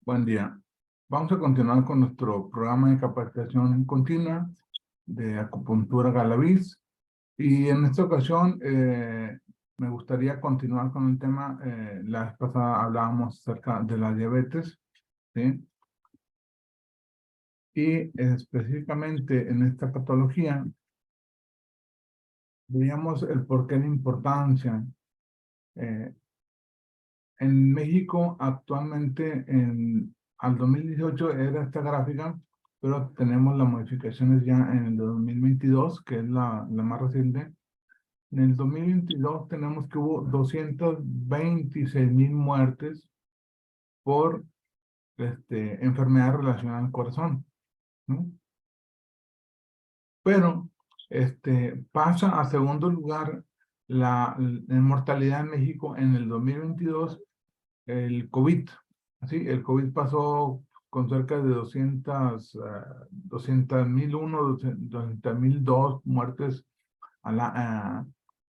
Buen día. Vamos a continuar con nuestro programa de capacitación continua de acupuntura Galaviz. Y en esta ocasión me gustaría continuar con el tema. La vez pasada hablábamos acerca de la diabetes, ¿sí? Y específicamente en esta patología, veíamos el porqué de importancia. En México actualmente, al 2018 era esta gráfica, pero tenemos las modificaciones ya en el 2022, que es la más reciente. En el 2022 tenemos que hubo 226,000 muertes por enfermedad relacionada al corazón, ¿no? Pero pasa a segundo lugar la mortalidad en México en el 2022 el COVID. Así, el COVID pasó con cerca de 200,001, 200,002 muertes al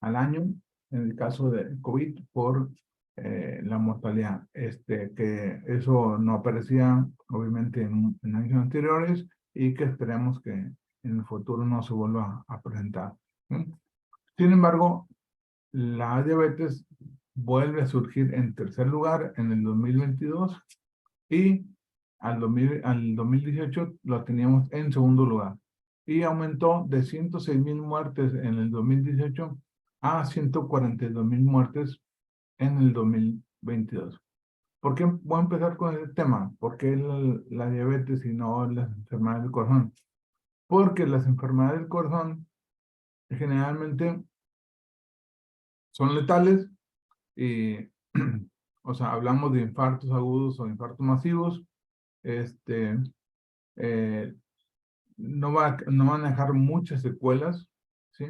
año, en el caso de COVID, por la mortalidad. Que eso no aparecía, obviamente, en años anteriores y que esperemos que en el futuro no se vuelva a presentar. Sin embargo, la diabetes vuelve a surgir en tercer lugar en el 2022 y al 2018 lo teníamos en segundo lugar. Y aumentó de 106,000 muertes en el 2018 a 142,000 muertes en el 2022. ¿Por qué voy a empezar con este tema? ¿Por qué la diabetes y no las enfermedades del corazón? Porque las enfermedades del corazón generalmente son letales. Y, o sea, hablamos de infartos agudos o infartos masivos. Eh, no van a dejar muchas secuelas, ¿sí?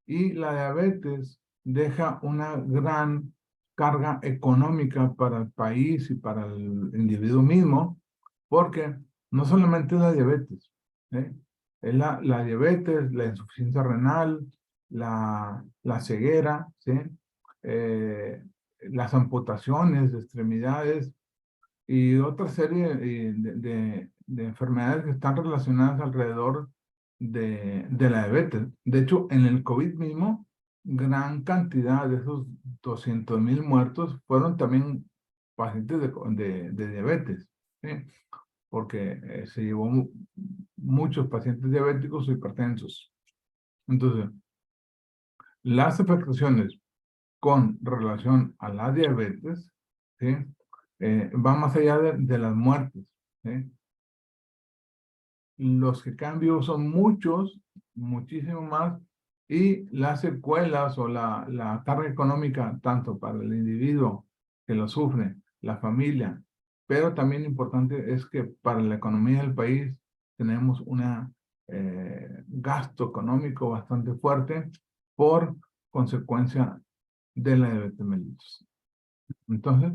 Y la diabetes deja una gran carga económica para el país y para el individuo mismo, porque no solamente es la diabetes, ¿eh? Es la diabetes, la insuficiencia renal, la ceguera, ¿sí? Las amputaciones de extremidades y otra serie de enfermedades que están relacionadas alrededor de la diabetes. De hecho, en el COVID mismo, gran cantidad de esos 200,000 muertos fueron también pacientes de diabetes, ¿sí? Porque se llevó muchos pacientes diabéticos o hipertensos. Entonces, las afectaciones con relación a la diabetes, ¿sí? Va más allá de las muertes, ¿sí? Los que cambian son muchos, muchísimo más, y las secuelas o la carga económica, tanto para el individuo que lo sufre, la familia, pero también importante es que para la economía del país tenemos un gasto económico bastante fuerte por consecuencia de la diabetes mellitus. Entonces,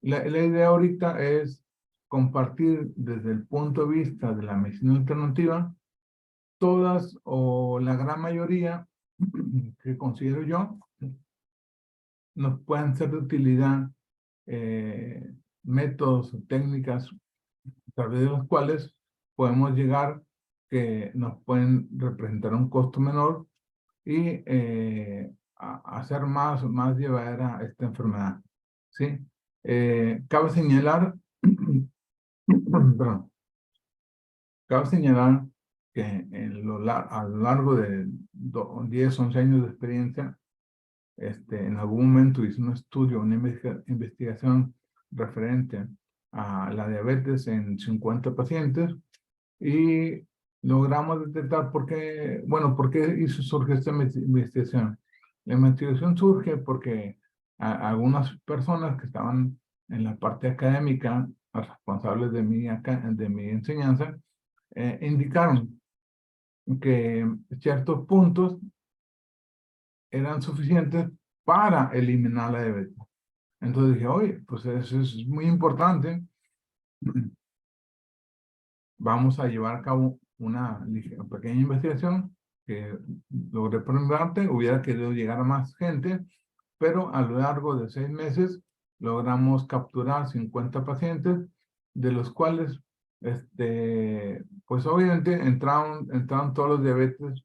la idea ahorita es compartir desde el punto de vista de la medicina alternativa todas o la gran mayoría que considero yo nos pueden ser de utilidad, métodos o técnicas a través de los cuales podemos llegar, que nos pueden representar un costo menor y hacer más llevadera esta enfermedad, ¿sí? Cabe señalar, perdón, cabe señalar que a lo largo de 10, 11 años de experiencia, en algún momento hice un estudio, una investigación referente a la diabetes en 50 pacientes y logramos detectar por qué surge esta investigación. La investigación surge porque algunas personas que estaban en la parte académica, responsables de mi enseñanza, indicaron que ciertos puntos eran suficientes para eliminar la diabetes. Entonces dije, oye, pues eso es muy importante. Vamos a llevar a cabo una pequeña investigación que logré prepararte, hubiera querido llegar a más gente, pero a lo largo de 6 meses logramos capturar 50 pacientes de los cuales, pues obviamente entraron todos los diabetes,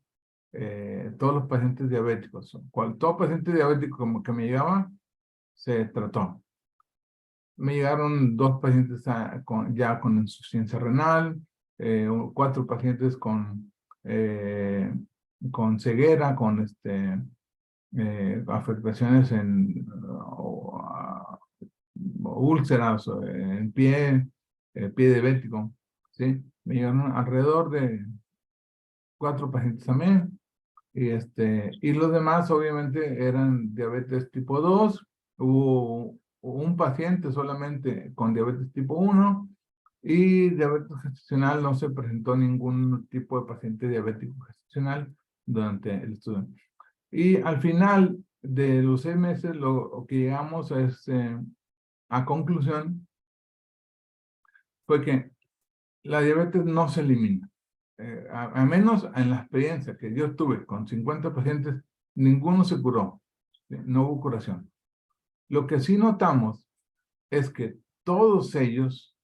todos los pacientes diabéticos. Todo paciente diabético como que me llegaba, se trató. Me llegaron 2 pacientes ya con insuficiencia renal, 4 pacientes con ceguera, con afectaciones en úlceras en pie diabético, ¿sí? Me llegaron alrededor de 4 pacientes también. Y los demás obviamente eran diabetes tipo 2. Hubo un paciente solamente con diabetes tipo 1 y diabetes gestacional. No se presentó ningún tipo de paciente diabético gestacional durante el estudio. Y al final de los 6 meses lo que llegamos a conclusión fue que la diabetes no se elimina. A menos en la experiencia que yo tuve con 50 pacientes, ninguno se curó. ¿Sí? No hubo curación. Lo que sí notamos es que todos ellos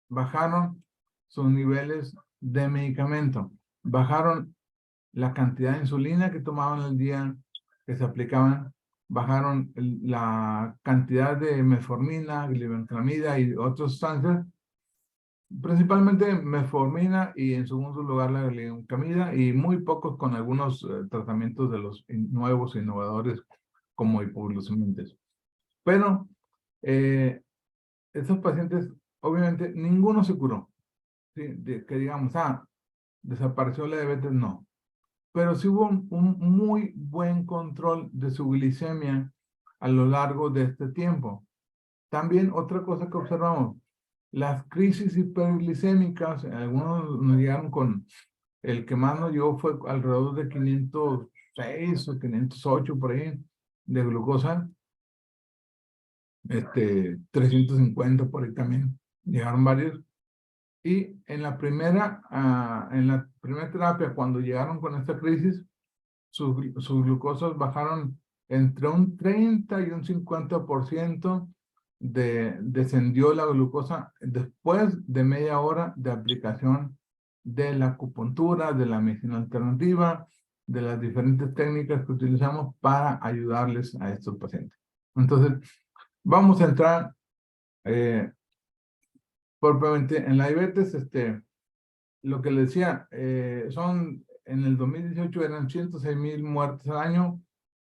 bajaron sus niveles de medicamento, bajaron la cantidad de insulina que tomaban al día, que se aplicaban, bajaron la cantidad de metformina, glibenclamida y otras sustancias, principalmente metformina y en segundo lugar la glibenclamida y muy pocos con algunos tratamientos de los nuevos innovadores como hipoglucemiantes. Pero estos pacientes, obviamente, ninguno se curó. ¿Sí? Que digamos, desapareció la diabetes, no. Pero sí hubo un muy buen control de su glicemia a lo largo de este tiempo. También otra cosa que observamos, las crisis hiperglicémicas, algunos nos llegaron el que más nos llegó fue alrededor de 506 o 508 por ahí de glucosa, 350 por ahí también, llegaron varios. Y en la primera terapia, cuando llegaron con esta crisis, sus glucosas bajaron entre un 30 y un 50%, descendió la glucosa después de media hora de aplicación de la acupuntura, de la medicina alternativa, de las diferentes técnicas que utilizamos para ayudarles a estos pacientes. Entonces, vamos a entrar propiamente en la diabetes. Lo que les decía, en el 2018 eran 106,000 muertes al año,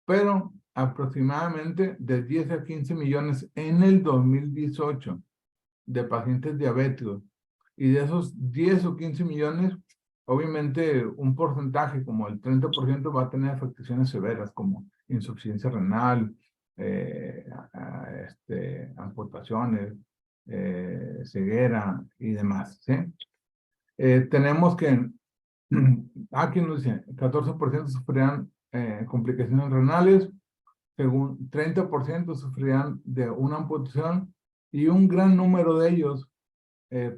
pero aproximadamente de 10 a 15 millones en el 2018 de pacientes diabéticos. Y de esos 10 o 15 millones, obviamente un porcentaje como el 30% va a tener afectaciones severas como insuficiencia renal, amputaciones, ceguera y demás, ¿sí? Tenemos que, aquí nos dice, 14% sufrirán complicaciones renales, según 30% sufrirán de una amputación y un gran número de ellos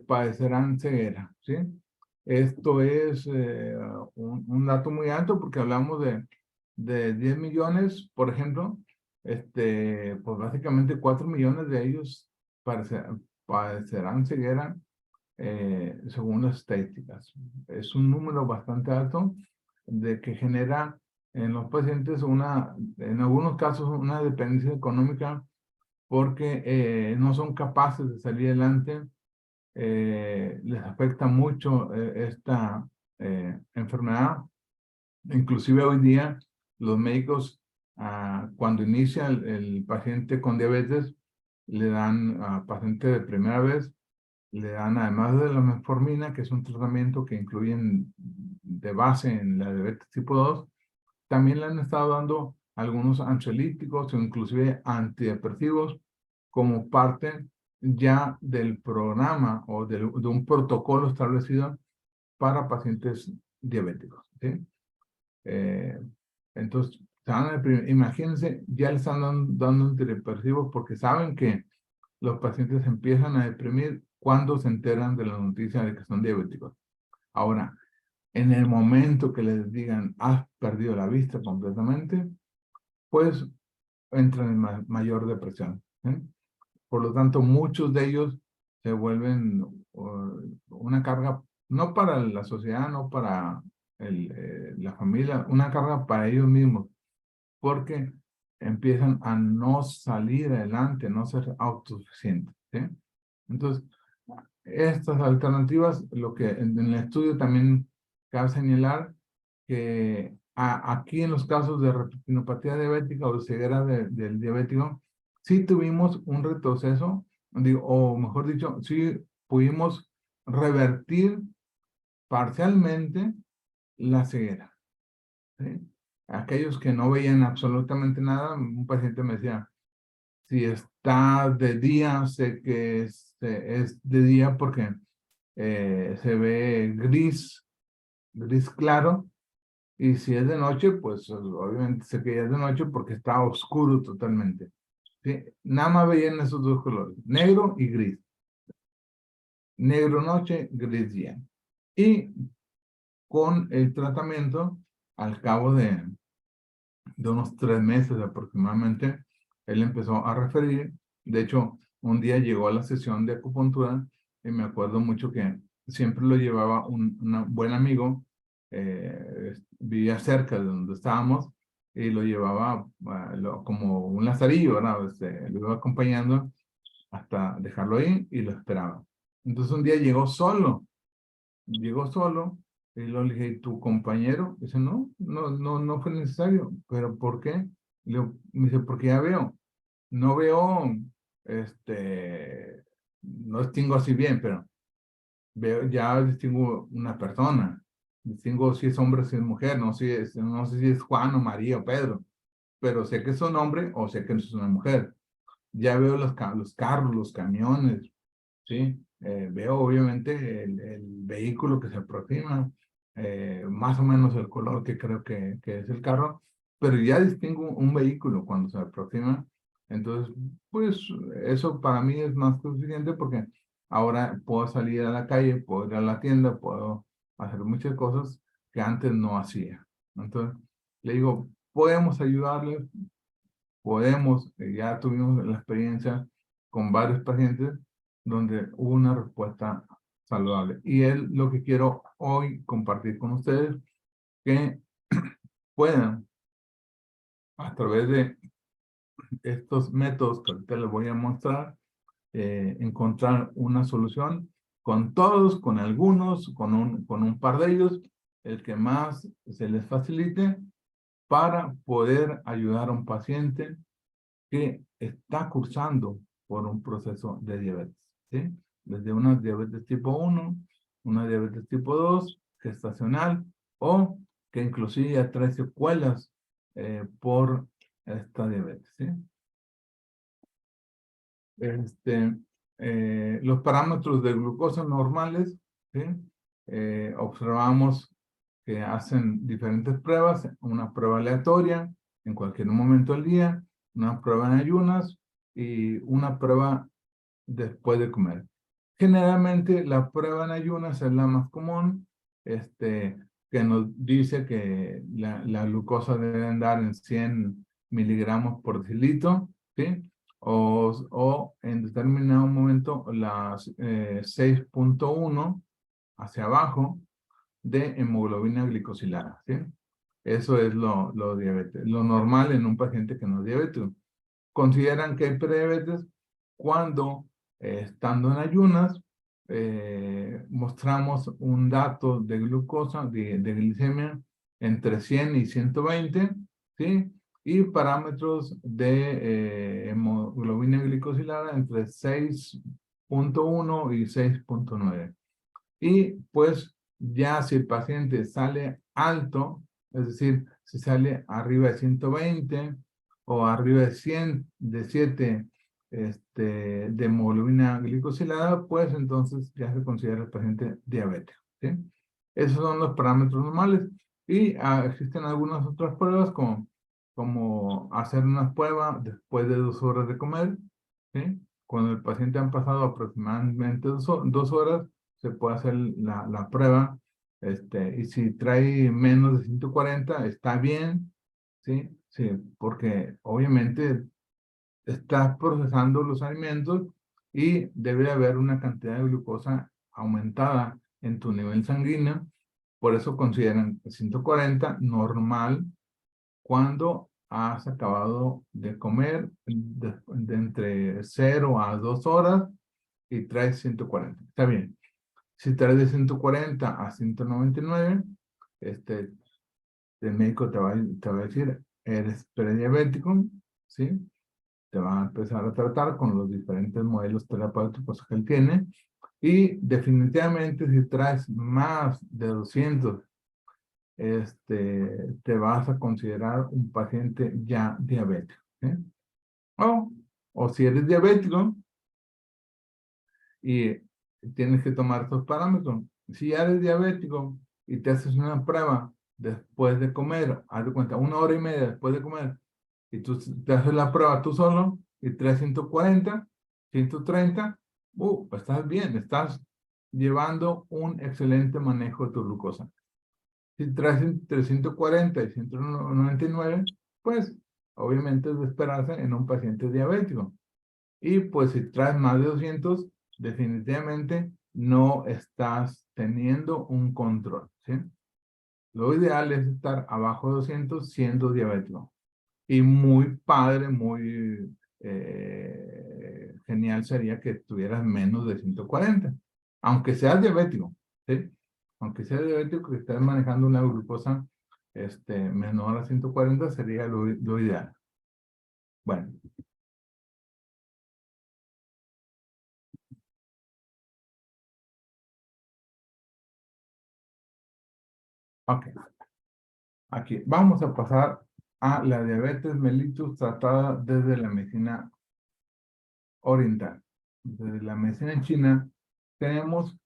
padecerán ceguera, ¿sí? Esto es un dato muy alto porque hablamos de 10 millones, por ejemplo, pues básicamente 4 millones de ellos padecerán ceguera según las estadísticas. Es un número bastante alto de que genera en los pacientes en algunos casos, una dependencia económica porque no son capaces de salir adelante, les afecta mucho esta enfermedad. Inclusive hoy día los médicos, cuando inicia el paciente con diabetes, le dan a paciente de primera vez, le dan además de la metformina, que es un tratamiento que incluyen de base en la diabetes tipo 2, también le han estado dando algunos ansiolíticos o inclusive antidepresivos como parte ya del programa o de un protocolo establecido para pacientes diabéticos, ¿sí? Entonces, imagínense, ya le están dando antidepresivos porque saben que los pacientes empiezan a deprimir cuando se enteran de la noticia de que son diabéticos. Ahora, en el momento que les digan, has perdido la vista completamente, pues entran en mayor depresión, ¿sí? Por lo tanto, muchos de ellos se vuelven una carga, no para la sociedad, no para la familia, una carga para ellos mismos, porque empiezan a no salir adelante, no ser autosuficientes, ¿sí? Entonces, estas alternativas, lo que en el estudio también cabe señalar que aquí en los casos de retinopatía diabética o de ceguera del diabético, sí tuvimos un retroceso, digo, o mejor dicho, sí pudimos revertir parcialmente la ceguera, ¿sí? Aquellos que no veían absolutamente nada, un paciente me decía, si está de día, sé que es de día porque se ve gris claro, y si es de noche, pues obviamente sé que ya es de noche porque está oscuro totalmente. ¿Sí? Nada más veían esos dos colores, negro y gris. Negro noche, gris día. Y con el tratamiento, al cabo de unos 3 meses aproximadamente, él empezó a referir. De hecho, un día llegó a la sesión de acupuntura y me acuerdo mucho que siempre lo llevaba un buen amigo, vivía cerca de donde estábamos y lo llevaba como un lazarillo, ¿verdad? Lo iba acompañando hasta dejarlo ahí y lo esperaba. Entonces un día llegó solo, y luego le dije, ¿y tu compañero? Dice, no fue necesario. ¿Pero por qué? Me dice, porque ya veo, no veo, no distingo así bien, pero ya distingo una persona, distingo si es hombre o si es mujer, no sé si es Juan o María o Pedro, pero sé que es un hombre o sé que es una mujer. Ya veo los carros, los camiones, ¿sí? Veo obviamente el vehículo que se aproxima, más o menos el color que creo que es el carro, pero ya distingo un vehículo cuando se aproxima. Entonces, pues eso para mí es más que suficiente porque ahora puedo salir a la calle, puedo ir a la tienda, puedo hacer muchas cosas que antes no hacía. Entonces, le digo, podemos ayudarles, podemos, ya tuvimos la experiencia con varios pacientes donde hubo una respuesta saludable. Y es lo que quiero hoy compartir con ustedes, que puedan, a través de estos métodos que ahorita les voy a mostrar, encontrar una solución con todos, con algunos, con un par de ellos, el que más se les facilite para poder ayudar a un paciente que está cursando por un proceso de diabetes, ¿sí? Desde una diabetes tipo 1, una diabetes tipo 2, gestacional, o que inclusive ya trae secuelas por esta diabetes, ¿sí? Este, los parámetros de glucosa normales, ¿sí? Observamos que hacen diferentes pruebas, una prueba aleatoria en cualquier momento del día, una prueba en ayunas y una prueba después de comer. Generalmente la prueba en ayunas es la más común, que nos dice que la glucosa debe andar en 100 miligramos por decilitro, ¿sí? O en determinado momento las 6.1 hacia abajo de hemoglobina glicosilada, ¿sí? Eso es lo normal en un paciente que no es diabético. Consideran que hay prediabetes cuando, estando en ayunas, mostramos un dato de glucosa, de glicemia, entre 100 y 120, ¿sí? Y parámetros de hemoglobina glicosilada entre 6.1 y 6.9. Y pues ya si el paciente sale alto, es decir, si sale arriba de 120 o arriba de 100, de 7 de hemoglobina glicosilada, pues entonces ya se considera el paciente diabético, ¿sí? Esos son los parámetros normales. Y existen algunas otras pruebas como hacer una prueba después de 2 horas de comer, ¿sí? Cuando el paciente han pasado aproximadamente 2 horas, se puede hacer la prueba, y si trae menos de 140, está bien, ¿sí? Sí, porque obviamente estás procesando los alimentos y debe haber una cantidad de glucosa aumentada en tu nivel sanguíneo. Por eso consideran 140 normal cuando has acabado de comer de entre 0 a 2 horas y traes 140. Está bien. Si traes de 140 a 199, el médico te va a decir, eres prediabético, ¿sí? Te va a empezar a tratar con los diferentes modelos terapéuticos que él tiene. Y definitivamente si traes más de 200, te vas a considerar un paciente ya diabético, ¿sí? O si eres diabético y tienes que tomar estos parámetros. Si ya eres diabético y te haces una prueba después de comer, haz de cuenta, 1 hora y media después de comer, y tú te haces la prueba tú solo y traes 140, 130, estás bien, estás llevando un excelente manejo de tu glucosa. Si traes entre 140 y 199, pues obviamente es de esperarse en un paciente diabético. Y pues si traes más de 200, definitivamente no estás teniendo un control, ¿sí? Lo ideal es estar abajo de 200 siendo diabético. Y muy padre, muy genial sería que tuvieras menos de 140, aunque seas diabético, ¿sí? Aunque seas diabético, que estés manejando una glucosa menor a 140 sería lo ideal. Bueno, ok. Aquí vamos a pasar a la diabetes mellitus tratada desde la medicina oriental. Desde la medicina china tenemos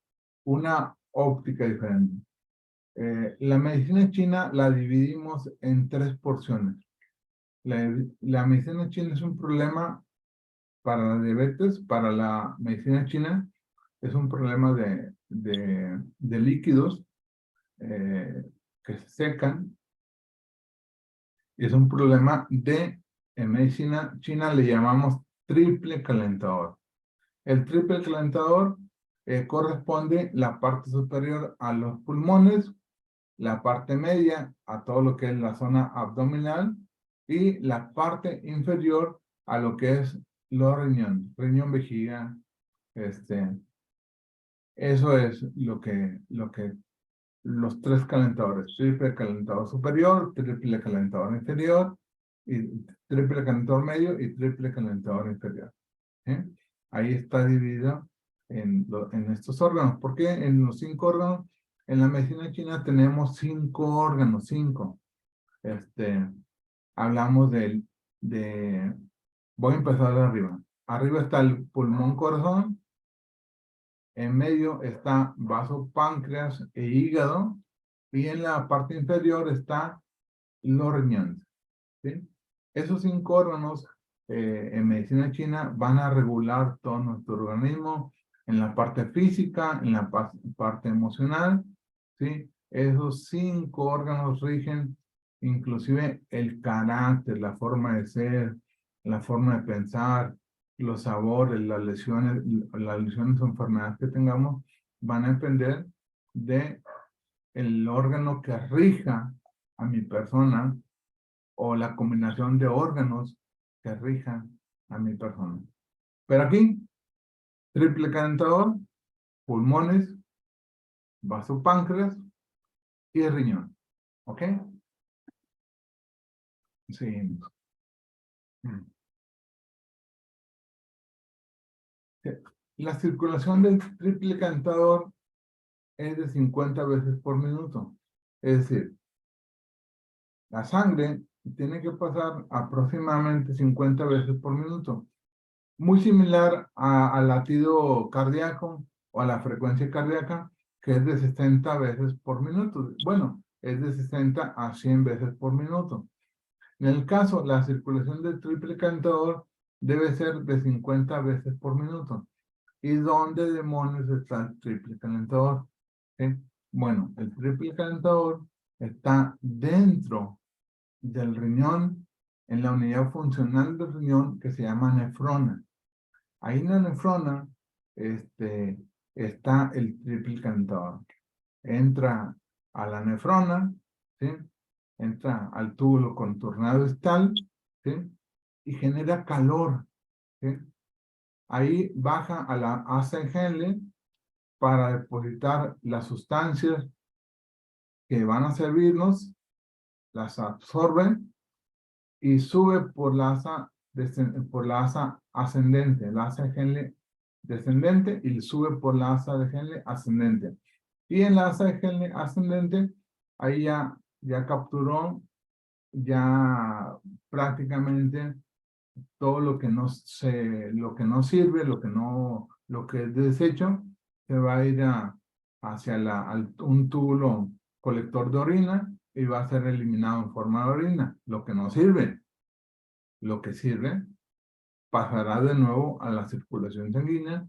una óptica diferente. La medicina china la dividimos en 3 porciones. La medicina china es un problema para la diabetes, para la medicina china es un problema de líquidos eh, que se secan. Es un problema en medicina china le llamamos triple calentador. El triple calentador corresponde la parte superior a los pulmones, la parte media a todo lo que es la zona abdominal y la parte inferior a lo que es los riñones, riñón, vejiga, eso es lo que los 3 calentadores, triple calentador superior, triple calentador inferior, y triple calentador medio y triple calentador inferior. ¿Eh? Ahí está dividido en estos órganos. ¿Por qué en los 5 órganos? En la medicina china tenemos 5 órganos, 5. Hablamos voy a empezar de arriba. Arriba está el pulmón corazón, en medio está vaso, páncreas e hígado, y en la parte inferior está los riñones, ¿sí? Esos 5 órganos en medicina china van a regular todo nuestro organismo en la parte física, en la parte emocional, ¿sí? Esos 5 órganos rigen inclusive el carácter, la forma de ser, la forma de pensar, los sabores, las lesiones o enfermedades que tengamos van a depender de el órgano que rija a mi persona o la combinación de órganos que rijan a mi persona. Pero aquí, triple calentador, pulmones, vasopáncreas y el riñón. ¿Ok? Sí. La circulación del triple calentador es de 50 veces por minuto. Es decir, la sangre tiene que pasar aproximadamente 50 veces por minuto. Muy similar al latido cardíaco o a la frecuencia cardíaca, que es de 60 veces por minuto. Bueno, es de 60 a 100 veces por minuto. En el caso, la circulación del triple calentador debe ser de 50 veces por minuto. ¿Y dónde demonios está el triple calentador? ¿Sí? Bueno, el triple calentador está dentro del riñón, en la unidad funcional del riñón que se llama nefrona. Ahí en la nefrona está el triple calentador. Entra a la nefrona, ¿sí? Entra al túbulo contornado distal, ¿sí? Y genera calor, ¿sí? Ahí baja a la asa de Henle para depositar las sustancias que van a servirnos, las absorben y sube por la asa ascendente, la asa de Henle descendente, y sube por la asa de Henle ascendente. Y en la asa de Henle ascendente, ahí ya capturó ya prácticamente todo lo que no sirve, lo que es desecho, se va a ir hacia un túbulo colector de orina y va a ser eliminado en forma de orina. Lo que no sirve, lo que sirve, pasará de nuevo a la circulación sanguínea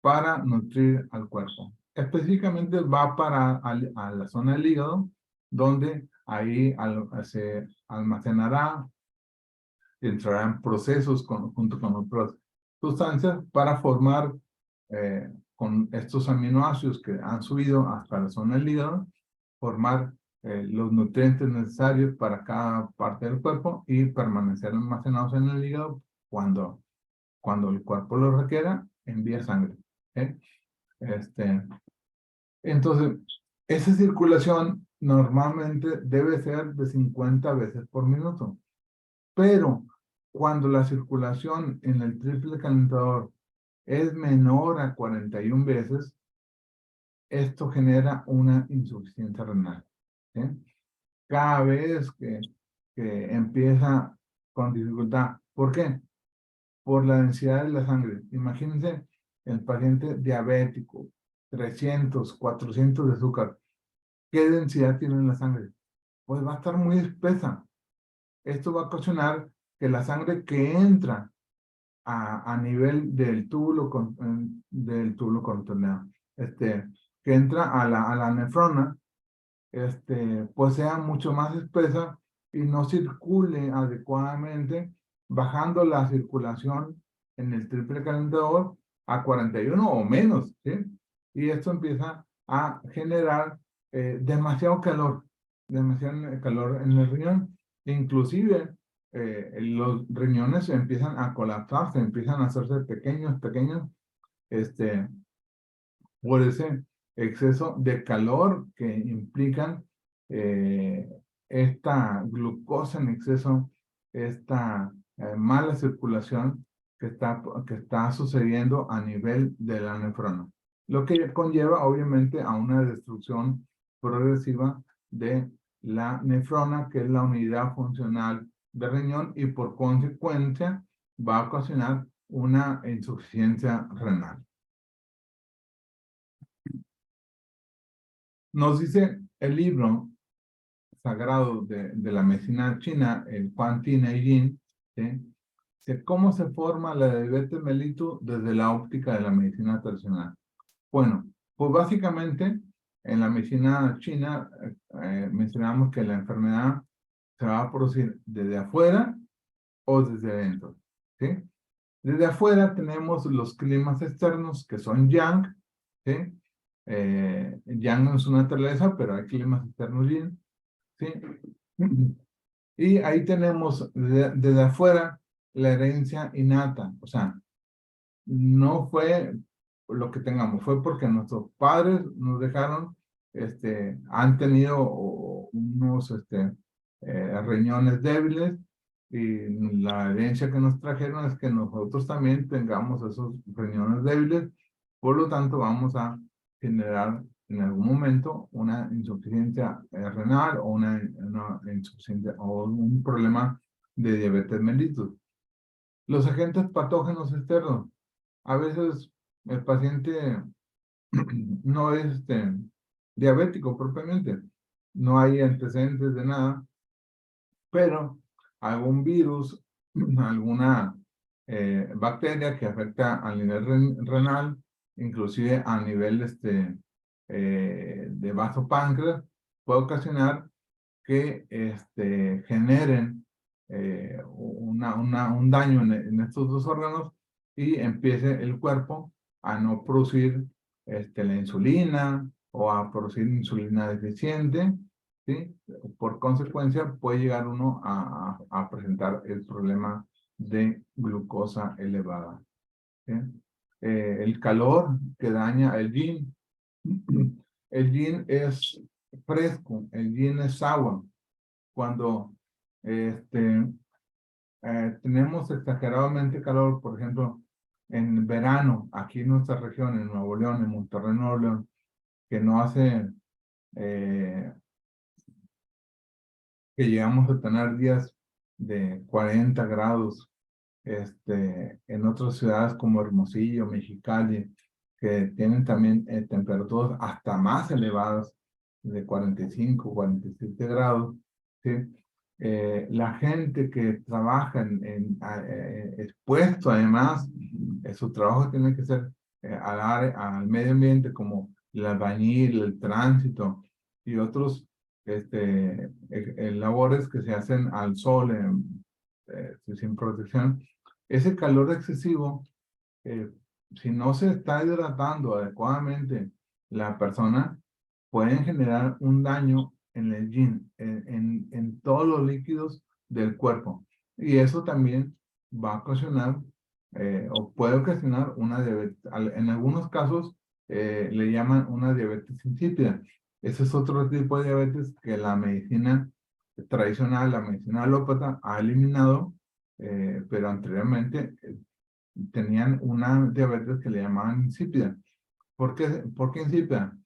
para nutrir al cuerpo. Específicamente va a la zona del hígado, donde ahí se almacenará, entrará en procesos junto con otras sustancias para formar, con estos aminoácidos que han subido hasta la zona del hígado, formar los nutrientes necesarios para cada parte del cuerpo y permanecer almacenados en el hígado cuando el cuerpo lo requiera, envía sangre. ¿Sí? Entonces, esa circulación normalmente debe ser de 50 veces por minuto. Pero cuando la circulación en el triple calentador es menor a 41 veces, esto genera una insuficiencia renal. ¿Sí? Cada vez que empieza con dificultad. ¿Por qué? Por la densidad de la sangre. Imagínense el paciente diabético, 300, 400 de azúcar. ¿Qué densidad tiene en la sangre? Pues va a estar muy espesa. Esto va a ocasionar que la sangre que entra a nivel del túbulo contorneado, que entra a la nefrona, pues sea mucho más espesa y no circule adecuadamente, bajando la circulación en el triple calentador a 41 o menos, ¿sí? Y esto empieza a generar demasiado calor en el riñón. Inclusive, los riñones empiezan a colapsarse, empiezan a hacerse pequeños, este, por ese exceso de calor que implican eh, esta glucosa en exceso, esta mala circulación que está sucediendo a nivel de la nefrona. Lo que conlleva obviamente a una destrucción progresiva de la nefrona, que es la unidad funcional del riñón, y por consecuencia va a ocasionar una insuficiencia renal. Nos dice el libro sagrado de la medicina china, el Huan Ti Neijin, ¿sí? De cómo se forma la diabetes mellitus desde la óptica de la medicina tradicional. Bueno, pues básicamente en la medicina china mencionamos que la enfermedad se va a producir desde afuera o desde adentro, ¿sí? Desde afuera tenemos los climas externos, que son yang, ¿sí? Yang no es una naturaleza, pero hay climas externos yin, ¿sí? Y ahí tenemos desde afuera la herencia innata, o sea, no fue lo que tengamos, fue porque nuestros padres nos dejaron, han tenido unos riñones débiles, y la herencia que nos trajeron es que nosotros también tengamos esos riñones débiles, por lo tanto vamos a generar en algún momento una insuficiencia renal o una insuficiencia o un problema de diabetes mellitus. Los agentes patógenos externos. A veces el paciente no es diabético propiamente, no hay antecedentes de nada, pero algún virus, alguna bacteria que afecta a nivel renal, inclusive a nivel de vasopáncreas, puede ocasionar que generen un daño en estos dos órganos y empiece el cuerpo a no producir la insulina o a producir insulina deficiente, ¿sí? Por consecuencia, puede llegar uno a presentar el problema de glucosa elevada, ¿sí? El calor que daña el yin. El yin es fresco, el yin es agua. Cuando tenemos exageradamente calor, por ejemplo, en verano, aquí en nuestra región, en Nuevo León, en Monterrey, Nuevo León, que no hace, eh, que llegamos a tener días de 40 grados, en otras ciudades como Hermosillo, Mexicali, que tienen también temperaturas hasta más elevadas, de 45, 47 grados, ¿sí? La gente que trabaja expuesto, además, su trabajo tiene que ser al medio ambiente, como el albañil, el tránsito y otros labores que se hacen al sol sin protección. Ese calor excesivo, eh, si no se está hidratando adecuadamente la persona, pueden generar un daño en el yin, en todos los líquidos del cuerpo. Y eso también va a ocasionar, o puede ocasionar una diabetes. En algunos casos le llaman una diabetes insípida. Ese es otro tipo de diabetes que la medicina tradicional, la medicina alópata, ha eliminado, pero anteriormente tenían una diabetes que le llamaban insípida. ¿Por qué insípida?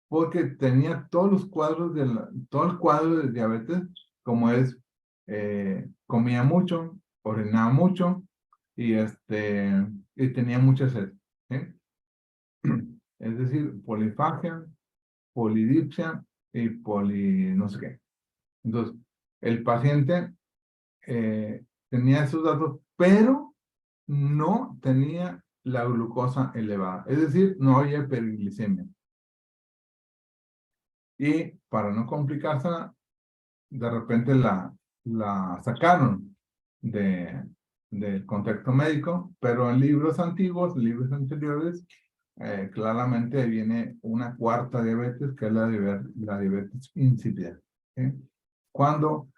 Porque tenía todos los cuadros todo el cuadro de diabetes, como es, comía mucho, orinaba mucho y, y tenía mucha sed, ¿sí? Es decir, polifagia, polidipsia y no sé qué. Entonces, el paciente tenía esos datos, pero no tenía la glucosa elevada, es decir, no había hiperglicemia. Y para no complicarse, de repente la sacaron del contexto médico, pero en libros antiguos, libros anteriores, claramente viene una cuarta diabetes, que es la diabetes insípida, ¿sí? Cuando,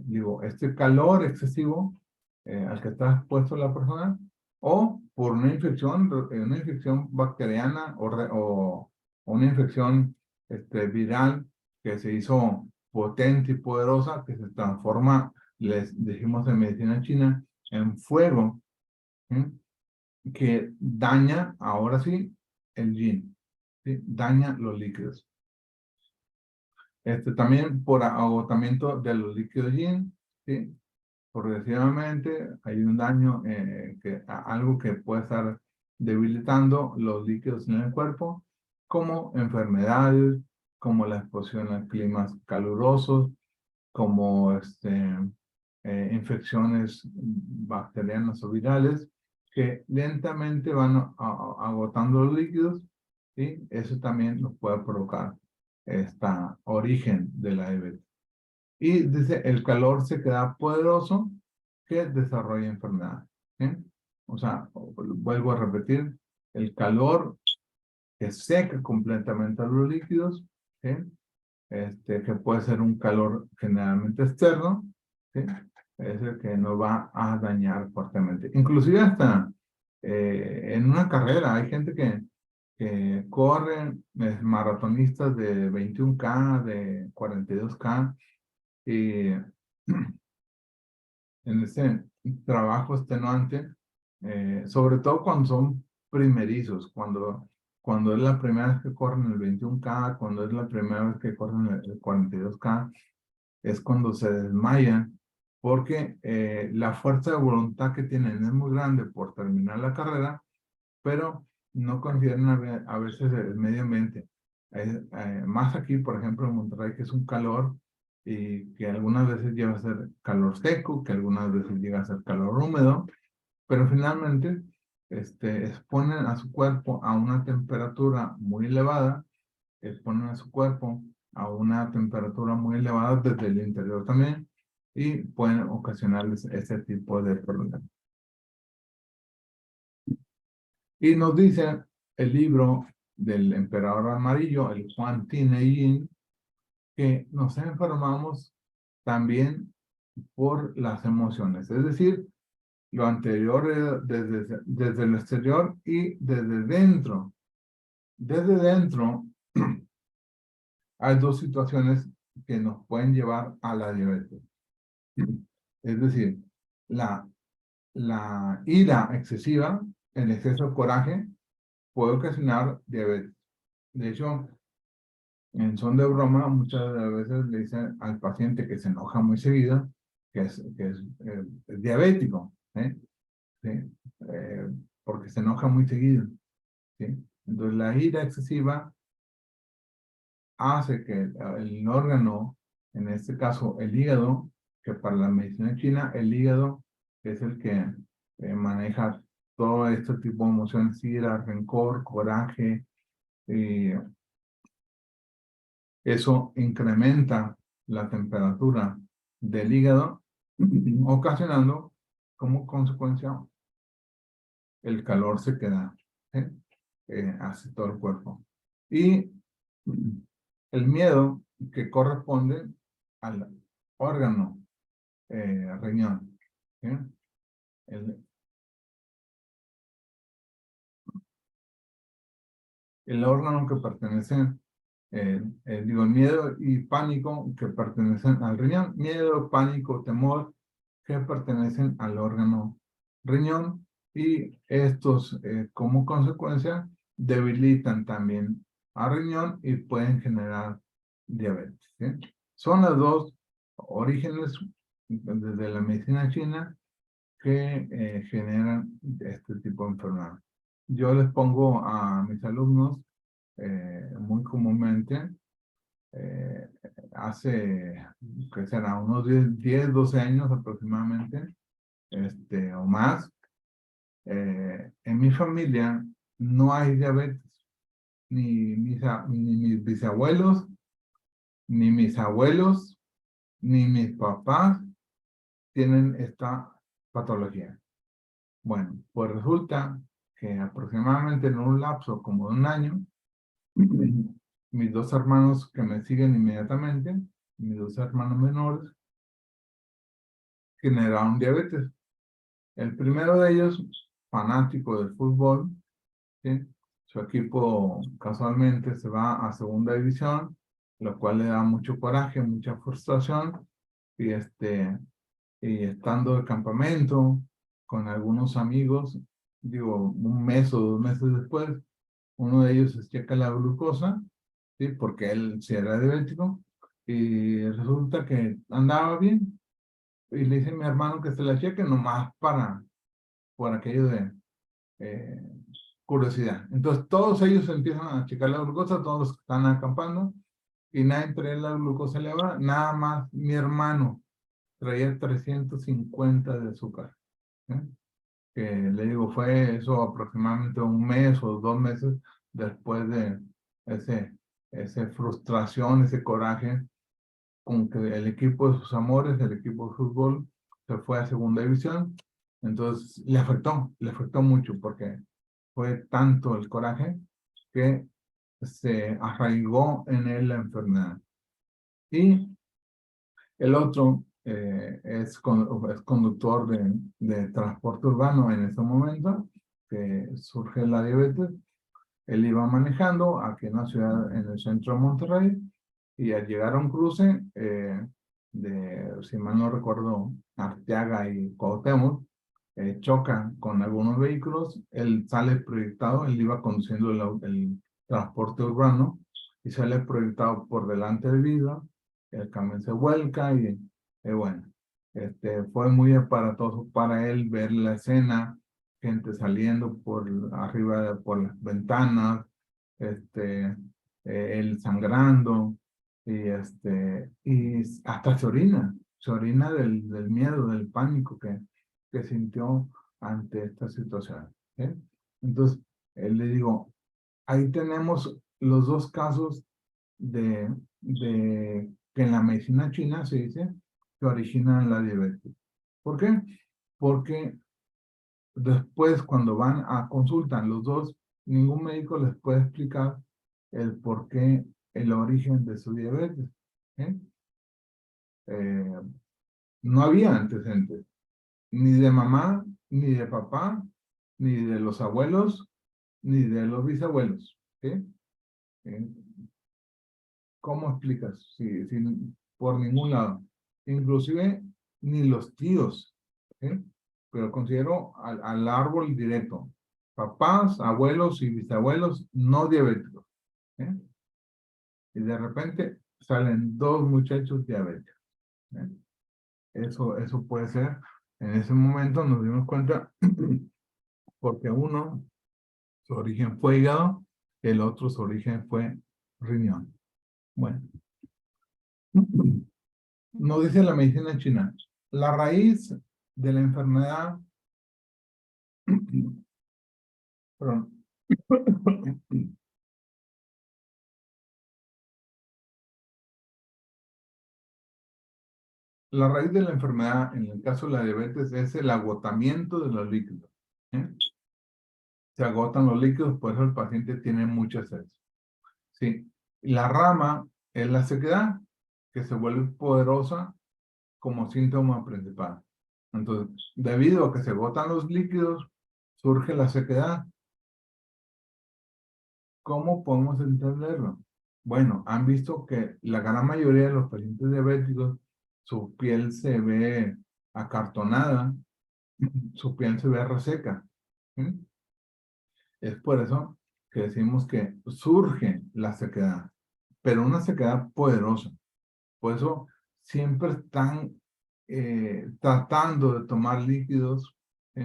digo, este calor excesivo al que está expuesto la persona, o por una infección bacteriana o una infección viral que se hizo potente y poderosa, que se transforma, les dijimos en medicina china, en fuego, ¿sí? Que daña, ahora sí, el yin, ¿sí? Daña los líquidos. También por agotamiento de los líquidos yin, ¿sí? Progresivamente hay un daño, algo que puede estar debilitando los líquidos en el cuerpo, como enfermedades, como la exposición a climas calurosos, como infecciones bacterianas o virales, que lentamente van agotando los líquidos, y eso también nos puede provocar este origen de la diabetes. Y dice, el calor se queda poderoso que desarrolla enfermedad, ¿sí? O sea, vuelvo a repetir, el calor que seca completamente a los líquidos, ¿sí? Que puede ser un calor generalmente externo, ¿sí? Es el que nos va a dañar fuertemente. Inclusive hasta en una carrera hay gente que corre, maratonistas de 21K, de 42K, y en ese trabajo extenuante, sobre todo cuando son primerizos, cuando es la primera vez que corren el 21K, cuando es la primera vez que corren el 42K, es cuando se desmayan, porque la fuerza de voluntad que tienen es muy grande por terminar la carrera, pero no consideran a veces el medio ambiente. Más aquí, por ejemplo, en Monterrey, que es un calor y que algunas veces llega a ser calor seco, que algunas veces llega a ser calor húmedo, pero finalmente exponen a su cuerpo a una temperatura muy elevada, exponen a su cuerpo a una temperatura muy elevada desde el interior también, y pueden ocasionarles ese tipo de problemas. Y nos dice el libro del emperador amarillo, el Huang Tinyin, que nos enfermamos también por las emociones. Es decir, lo anterior era desde el exterior y desde dentro. Desde dentro hay dos situaciones que nos pueden llevar a la diabetes. Es decir, la, la ira excesiva, el exceso de coraje, puede ocasionar diabetes. De hecho, en son de broma, muchas veces le dicen al paciente que se enoja muy seguido es diabético, ¿eh? ¿Sí? Eh, porque se enoja muy seguido, ¿sí? Entonces, la ira excesiva hace que el órgano, en este caso el hígado, que para la medicina china, el hígado es el que maneja todo este tipo de emociones, ira, rencor, coraje, y eso incrementa la temperatura del hígado, ocasionando como consecuencia el calor se queda, ¿eh? Hacia todo el cuerpo. Y el miedo que corresponde al órgano riñón. ¿Sí? El, el órgano que pertenece, digo, el miedo y pánico que pertenecen al riñón, miedo, pánico, temor que pertenecen al órgano riñón y estos como consecuencia debilitan también al riñón y pueden generar diabetes. ¿Sí? Son los dos orígenes desde la medicina china que generan este tipo de enfermedad. Yo les pongo a mis alumnos muy comúnmente, eh, hace, ¿qué será? Unos 10, 12 años aproximadamente, o más, en mi familia no hay diabetes, ni mis bisabuelos, ni mis abuelos, ni mis papás tienen esta patología. Bueno, pues resulta que aproximadamente en un lapso como de un año, mis dos hermanos que me siguen inmediatamente, mis dos hermanos menores, generaron diabetes. El primero de ellos, fanático del fútbol, ¿sí? Su equipo casualmente se va a segunda división, lo cual le da mucho coraje, mucha frustración, y, y estando de campamento con algunos amigos, digo, un mes o 2 meses después, uno de ellos se checa la glucosa, ¿sí? Porque él sí era diabético, y resulta que andaba bien, y le dice a mi hermano que se la cheque nomás por aquello de eh, curiosidad. Entonces todos ellos empiezan a checar la glucosa, todos están acampando, y nadie trae la glucosa elevada, nada más mi hermano traía 350 de azúcar. ¿Eh? Que le digo, fue eso aproximadamente un mes o 2 meses después de ese, ese frustración, ese coraje con que el equipo de sus amores, el equipo de fútbol, se fue a segunda división. Entonces le afectó mucho porque fue tanto el coraje que se arraigó en él la enfermedad. Y el otro es conductor de transporte urbano en ese momento, que surge la diabetes. Él iba manejando aquí en la ciudad, en el centro de Monterrey, y al llegar a un cruce si mal no recuerdo, Arteaga y Cuauhtémoc, choca con algunos vehículos, él sale proyectado, él iba conduciendo el transporte urbano y sale proyectado por delante del vidrio, el camión se vuelca y bueno, fue muy aparatoso para él ver la escena, gente saliendo por arriba, por las ventanas, él sangrando, y hasta se orina del miedo, del pánico que sintió ante esta situación. ¿Eh? Entonces, le digo, ahí tenemos los dos casos de que en la medicina china se dice que originan la diabetes. ¿Por qué? Porque después, cuando van a consultar los dos, ningún médico les puede explicar el por qué, el origen de su diabetes. ¿Eh? Eh, no había antecedentes, ni de mamá, ni de papá, ni de los abuelos, ni de los bisabuelos. ¿Sí? Eh, ¿Cómo explicas? Por ningún lado. Inclusive ni los tíos. ¿Sí? Pero considero al árbol directo. Papás, abuelos y bisabuelos no diabéticos. ¿Sí? Y de repente salen dos muchachos diabéticos. ¿Sí? Eso puede ser. En ese momento nos dimos cuenta porque uno, su origen fue hígado, el otro, su origen fue riñón. Bueno, nos dice la medicina china, la raíz de la enfermedad, perdón, la raíz de la enfermedad en el caso de la diabetes es el agotamiento de los líquidos. ¿Eh? Se agotan los líquidos, por eso el paciente tiene mucha sed. Sí. La rama es la sequedad, que se vuelve poderosa como síntoma principal. Entonces, debido a que se agotan los líquidos, surge la sequedad. ¿Cómo podemos entenderlo? Bueno, han visto que la gran mayoría de los pacientes diabéticos, su piel se ve acartonada, su piel se ve reseca. ¿Sí? Es por eso que decimos que surge la sequedad, pero una sequedad poderosa. Por eso siempre están tratando de tomar líquidos, ¿sí?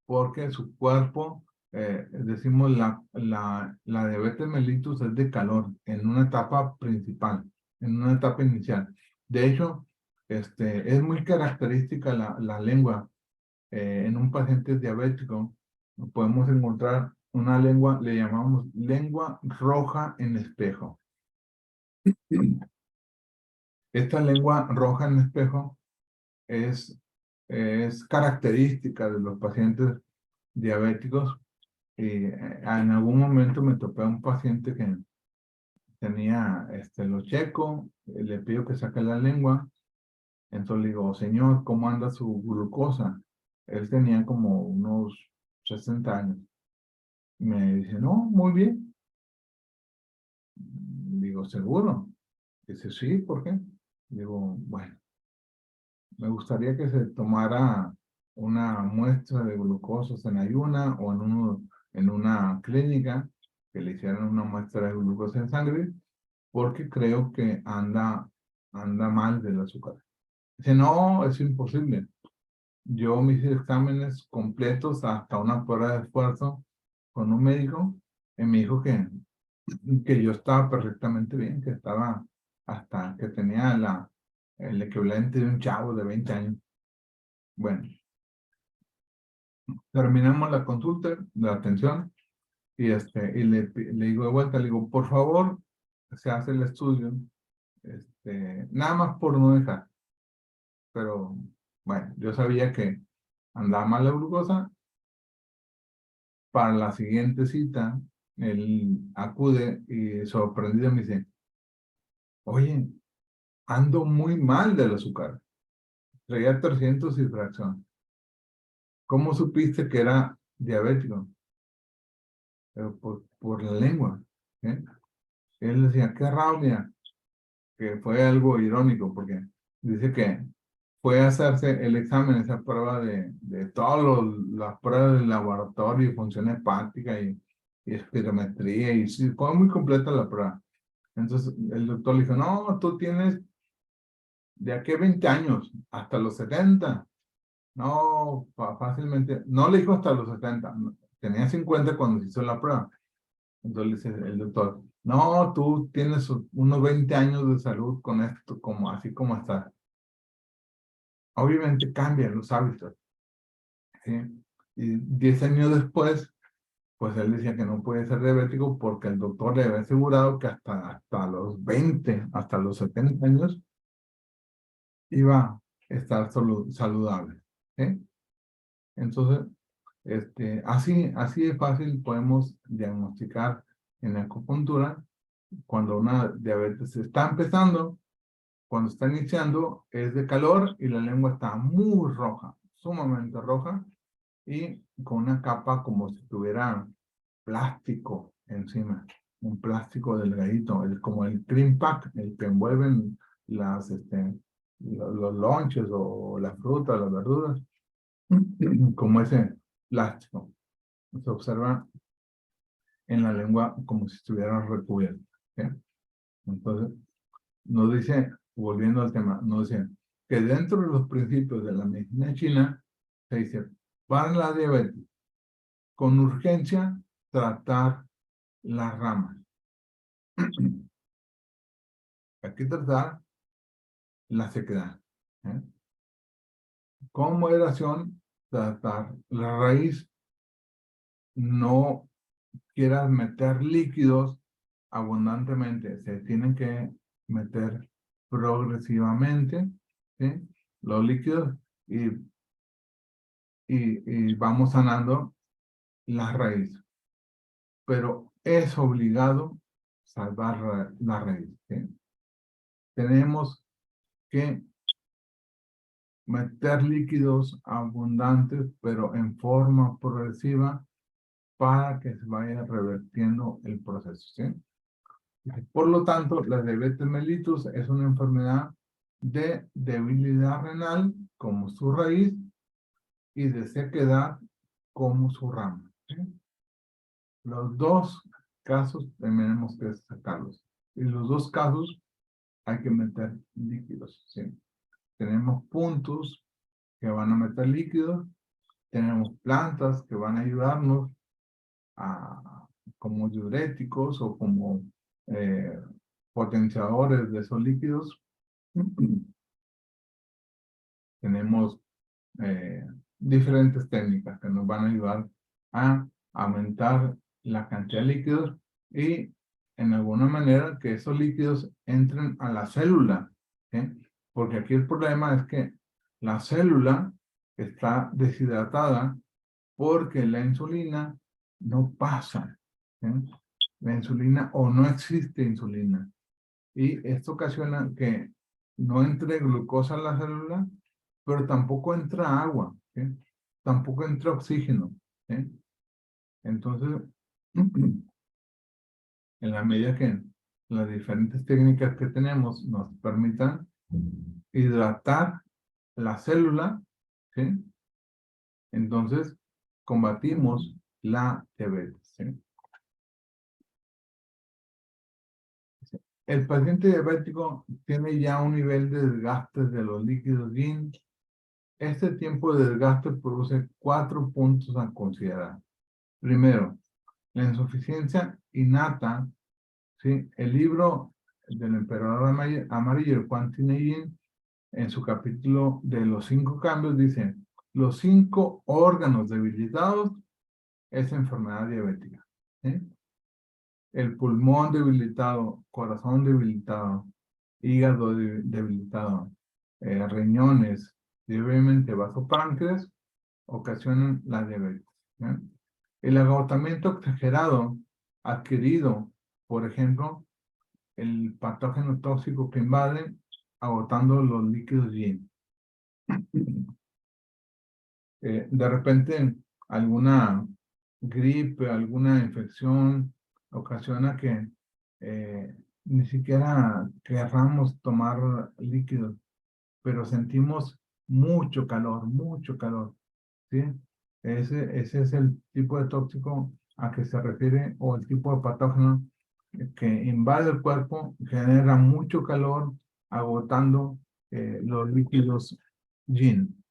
Porque su cuerpo, decimos, la diabetes mellitus es de calor en una etapa principal, en una etapa inicial. De hecho, es muy característica la lengua. En un paciente diabético podemos encontrar una lengua, le llamamos lengua roja en espejo. Esta lengua roja en espejo es, es característica de los pacientes diabéticos. Y en algún momento me topé a un paciente que tenía, lo checo, le pido que saque la lengua, entonces le digo, señor, ¿cómo anda su glucosa? Él tenía como unos 60 años. Me dice, no, muy bien. Digo, ¿seguro? Dice, sí, ¿por qué? Digo, bueno, me gustaría que se tomara una muestra de glucosa en ayuna o en una clínica, que le hicieran una muestra de glucosa en sangre, porque creo que anda mal del azúcar. Dice, no, es imposible. Yo mis exámenes completos hasta una prueba de esfuerzo con un médico y me dijo que yo estaba perfectamente bien, que estaba hasta que tenía el equivalente de un chavo de 20 años. Bueno, terminamos la consulta, la atención, y le digo de vuelta, le digo, por favor, se hace el estudio, nada más por no dejar. Pero bueno, yo sabía que andaba mal la glucosa. Para la siguiente cita, él acude y sorprendido me dice, oye, ando muy mal del azúcar. Traía 300 y fracción. ¿Cómo supiste que era diabético? Por la lengua. ¿Eh? Él decía, qué raro, mira, que fue algo irónico, porque dice que fue a hacerse el examen, esa prueba de todas las pruebas del laboratorio, función hepática y espirometría, y sí, fue muy completa la prueba. Entonces el doctor le dijo, no, tú tienes de aquí a 20 años, hasta los 70. No, fácilmente, no le dijo hasta los 70, tenía 50 cuando se hizo la prueba. Entonces le dice el doctor, no, tú tienes unos 20 años de salud con esto, como así como estás. Obviamente cambian los hábitos, ¿sí? Y 10 años después, pues él decía que no puede ser diabético porque el doctor le había asegurado que hasta los 20, hasta los 70 años, iba a estar saludable, ¿sí? Entonces, Así de fácil podemos diagnosticar en la acupuntura cuando una diabetes está empezando, cuando está iniciando, es de calor y la lengua está muy roja, sumamente roja, y con una capa como si tuviera plástico encima, un plástico delgadito, como el cream pack, el que envuelven los lonches o la fruta, las verduras, como ese plástico. Se observa en la lengua como si estuviera recubierta. ¿Sí? Entonces, nos dice, volviendo al tema, nos dice que dentro de los principios de la medicina china, se dice, para la diabetes, con urgencia, tratar las ramas. Hay que tratar la sequedad. ¿Eh? Con moderación, tratar la raíz. No quieras meter líquidos abundantemente. Se tienen que meter progresivamente, ¿sí? Los líquidos y vamos sanando la raíz. Pero es obligado salvar la raíz. ¿Sí? Tenemos que meter líquidos abundantes, pero en forma progresiva para que se vaya revertiendo el proceso. ¿Sí? Por lo tanto, la diabetes mellitus es una enfermedad de debilidad renal como su raíz y de sequedad como su rama. ¿Sí? Los dos casos tenemos que sacarlos. Y los dos casos hay que meter líquidos. ¿Sí? Tenemos puntos que van a meter líquidos, tenemos plantas que van a ayudarnos como diuréticos o como eh, potenciadores de esos líquidos. Tenemos diferentes técnicas que nos van a ayudar a aumentar la cantidad de líquidos y en alguna manera que esos líquidos entren a la célula. ¿Sí? Porque aquí el problema es que la célula está deshidratada porque la insulina no pasa. ¿Sí? La insulina o no existe insulina. Y esto ocasiona que no entre glucosa a la célula, pero tampoco entra agua, ¿sí? Tampoco entra oxígeno. ¿Sí? Entonces, en la medida que las diferentes técnicas que tenemos nos permitan hidratar la célula, ¿sí? Entonces combatimos la diabetes. ¿Sí? El paciente diabético tiene ya un nivel de desgaste de los líquidos yin. Este tiempo de desgaste produce 4 puntos a considerar. Primero, la insuficiencia innata. ¿Sí? El libro del emperador amarillo, Juan Yin, en su capítulo de los 5 cambios, dice, los 5 órganos debilitados es enfermedad diabética. ¿Sí? El pulmón debilitado, corazón debilitado, hígado debilitado, riñones y obviamente vasopáncreas ocasionan la diabetes. ¿Eh? El agotamiento exagerado adquirido, por ejemplo, el patógeno tóxico que invade, agotando los líquidos bien. De repente, alguna gripe, alguna infección ocasiona que ni siquiera querramos tomar líquidos, pero sentimos mucho calor, ¿sí? Ese es el tipo de tóxico a que se refiere o el tipo de patógeno que invade el cuerpo, genera mucho calor, agotando los líquidos yin.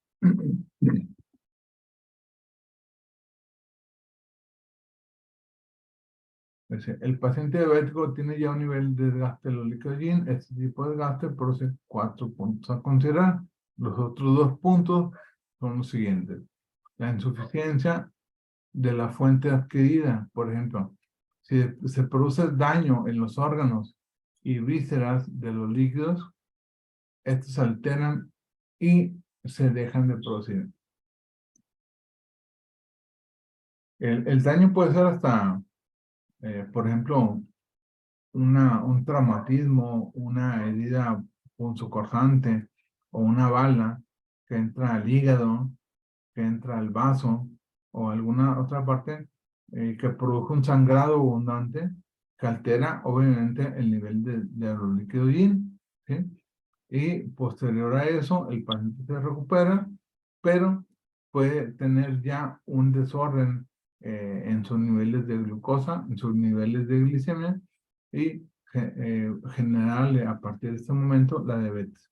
El paciente diabético tiene ya un nivel de desgaste de los líquidos yin. Este tipo de desgaste produce 4 puntos a considerar. Los otros 2 puntos son los siguientes. La insuficiencia de la fuente adquirida, por ejemplo, si se produce daño en los órganos y vísceras de los líquidos, estos se alteran y se dejan de producir. El daño puede ser hasta, por ejemplo, un traumatismo, una herida punzocortante o una bala que entra al hígado, que entra al vaso o alguna otra parte que produce un sangrado abundante que altera obviamente el nivel de los líquidos yin, ¿sí? Y posterior a eso el paciente se recupera, pero puede tener ya un desorden en sus niveles de glucosa, en sus niveles de glicemia y generarle a partir de este momento la diabetes.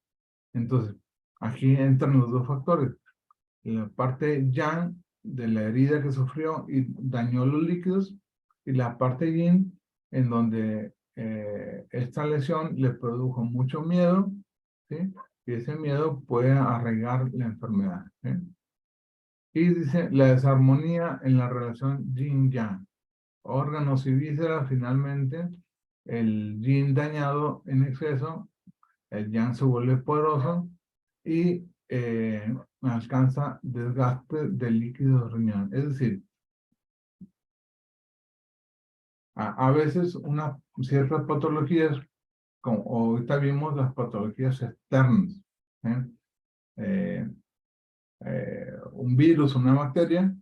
Entonces, aquí entran los dos factores. La parte yang de la herida que sufrió y dañó los líquidos, y la parte yin en donde esta lesión le produjo mucho miedo, ¿sí? Y ese miedo puede arraigar la enfermedad, ¿sí? Y dice la desarmonía en la relación yin-yang, órganos y vísceras, finalmente, el yin dañado en exceso, el yang se vuelve poderoso y alcanza desgaste del líquido riñón. Es decir, a veces ciertas patologías, como ahorita vimos las patologías externas, ¿eh? Eh, un virus, una bacteria,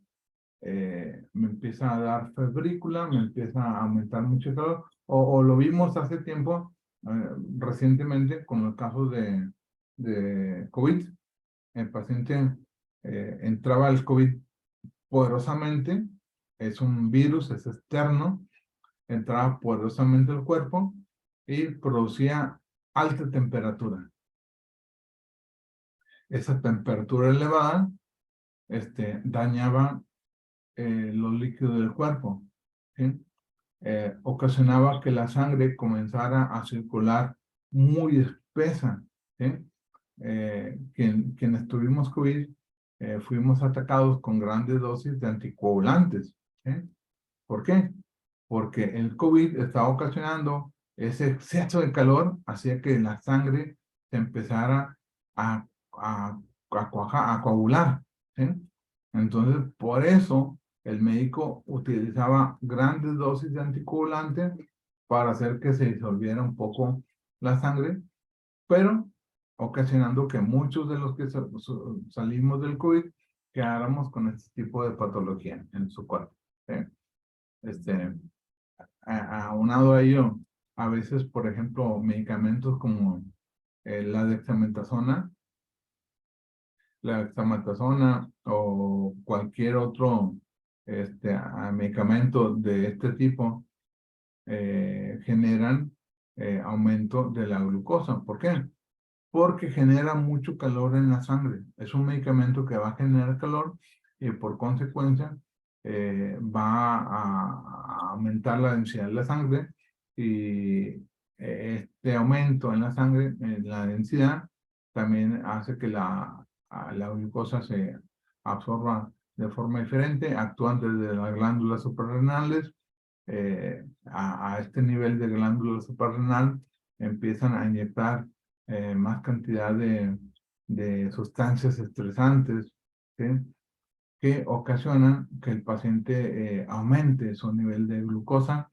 me empieza a dar febrícula, me empieza a aumentar mucho el calor, o lo vimos hace tiempo, recientemente, con el caso de COVID. El paciente entraba al COVID poderosamente, es un virus, es externo, entraba poderosamente al cuerpo y producía alta temperatura. Esa temperatura elevada dañaba los líquidos del cuerpo, ¿sí? Ocasionaba que la sangre comenzara a circular muy espesa, ¿sí? Quienes tuvimos COVID, fuimos atacados con grandes dosis de anticoagulantes, ¿sí? ¿Por qué? Porque el COVID estaba ocasionando ese exceso de calor, hacía que la sangre se empezara a, a coagular, ¿sí? Entonces, por eso el médico utilizaba grandes dosis de anticoagulante para hacer que se disolviera un poco la sangre, pero ocasionando que muchos de los que salimos del COVID quedáramos con este tipo de patología en su cuerpo, ¿sí? Este, aunado a ello, a veces, por ejemplo, medicamentos como la dexametasona o cualquier otro medicamento de este tipo generan aumento de la glucosa. ¿Por qué? Porque genera mucho calor en la sangre. Es un medicamento que va a generar calor y por consecuencia va a aumentar la densidad de la sangre y este aumento en la sangre, en la densidad, también hace que la glucosa se absorba de forma diferente, actúan desde las glándulas suprarrenales. A este nivel de glándula suprarrenal empiezan a inyectar más cantidad de sustancias estresantes, ¿sí? Que ocasionan que el paciente aumente su nivel de glucosa,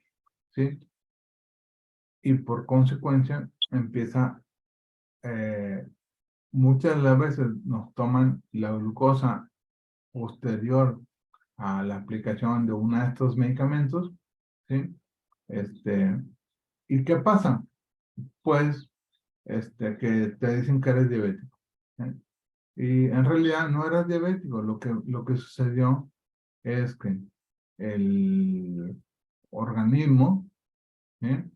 ¿sí? Y por consecuencia empieza, eh, muchas de las veces nos toman la glucosa posterior a la aplicación de uno de estos medicamentos, ¿sí? Este, ¿Y qué pasa? Pues que te dicen que eres diabético, ¿eh? Y en realidad no eras diabético. Lo que sucedió es que el organismo, ¿eh?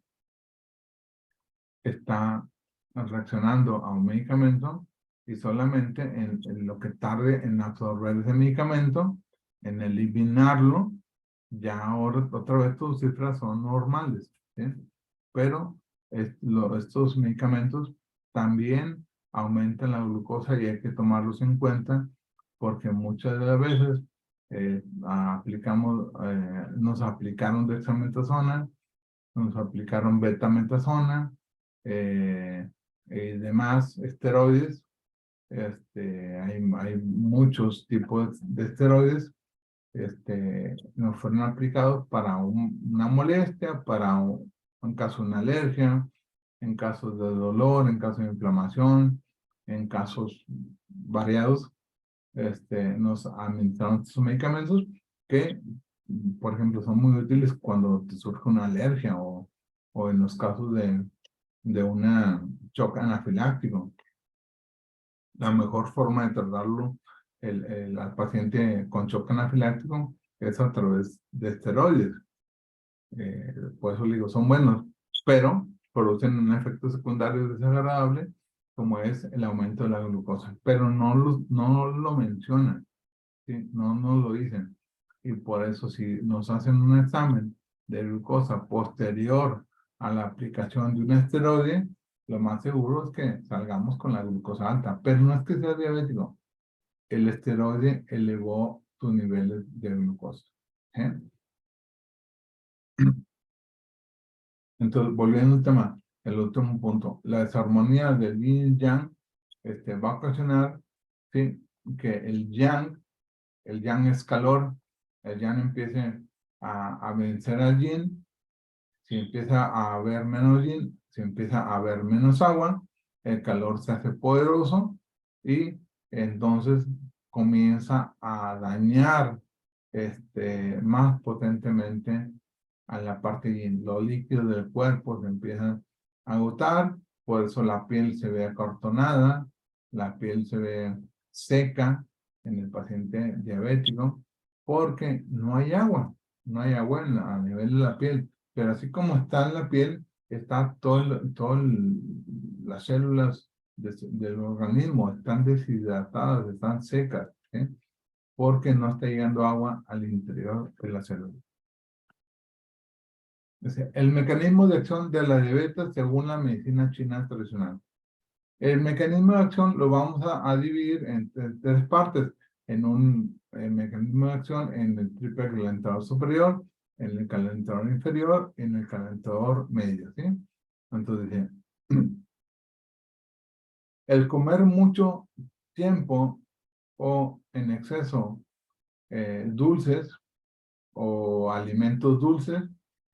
está reaccionando a un medicamento y solamente en lo que tarde en absorber ese medicamento, en eliminarlo, ya ahora otra vez tus cifras son normales, ¿sí? Pero estos medicamentos también aumentan la glucosa y hay que tomarlos en cuenta porque muchas de las veces nos aplicaron dexametasona, nos aplicaron betametasona, y demás esteroides. Hay muchos tipos de esteroides nos fueron aplicados para una molestia, para en caso de una alergia, en casos de dolor, en casos de inflamación, en casos variados, nos administraron estos medicamentos que, por ejemplo, son muy útiles cuando te surge una alergia o en los casos de una shock anafiláctico. La mejor forma de tratarlo al paciente con shock anafiláctico es a través de esteroides. Por eso le digo, son buenos, pero producen un efecto secundario desagradable, como es el aumento de la glucosa. Pero no lo mencionan, ¿sí? No nos lo dicen. Y por eso, si nos hacen un examen de glucosa posterior a la aplicación de un esteroide, lo más seguro es que salgamos con la glucosa alta. Pero no es que sea diabético. El esteroide elevó tus niveles de glucosa. ¿Eh? Entonces, volviendo al tema, el último punto, la desarmonía del yin y yang va a ocasionar, ¿sí?, que el yang es calor, el yang empiece a vencer al yin. Si empieza a haber menos yin, si empieza a haber menos agua, el calor se hace poderoso y entonces comienza a dañar más potentemente a la parte yin. Los líquidos del cuerpo se empiezan a agotar, por eso la piel se ve acartonada, la piel se ve seca en el paciente diabético, porque no hay agua a nivel de la piel. Pero así como está en la piel, está las células del organismo están deshidratadas, están secas, ¿eh? Porque no está llegando agua al interior de la célula. El mecanismo de acción de la diabetes según la medicina china tradicional. El mecanismo de acción lo vamos a dividir en tres partes. En un mecanismo de acción en el triple calentador superior, en el calentador inferior y en el calentador medio, ¿sí? Entonces, el comer mucho tiempo o en exceso dulces o alimentos dulces,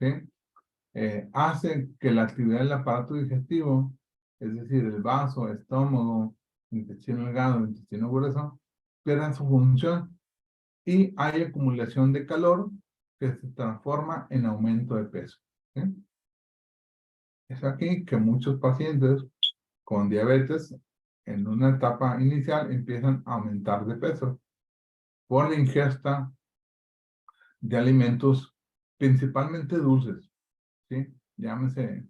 ¿sí?, hace que la actividad del aparato digestivo, es decir, el vaso, estómago, intestino delgado, intestino grueso, pierdan su función y hay acumulación de calor que se transforma en aumento de peso, ¿sí? Es aquí que muchos pacientes con diabetes en una etapa inicial empiezan a aumentar de peso por la ingesta de alimentos principalmente dulces, ¿sí? Llámese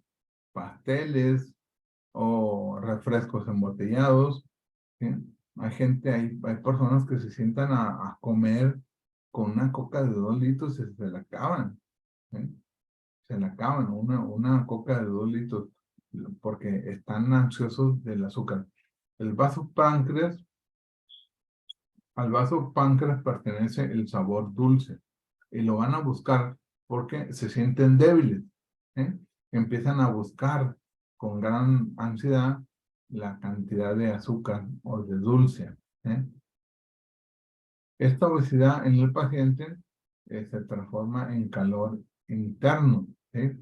pasteles o refrescos embotellados, ¿sí? Hay personas que se sientan a comer con una coca de 2 litros y se la acaban, ¿sí? Se la acaban, una coca de 2 litros, porque están ansiosos del azúcar. El vaso páncreas, al vaso páncreas pertenece el sabor dulce y lo van a buscar porque se sienten débiles, ¿eh? Empiezan a buscar con gran ansiedad la cantidad de azúcar o de dulce, ¿eh? Esta obesidad en el paciente se transforma en calor interno, ¿sí?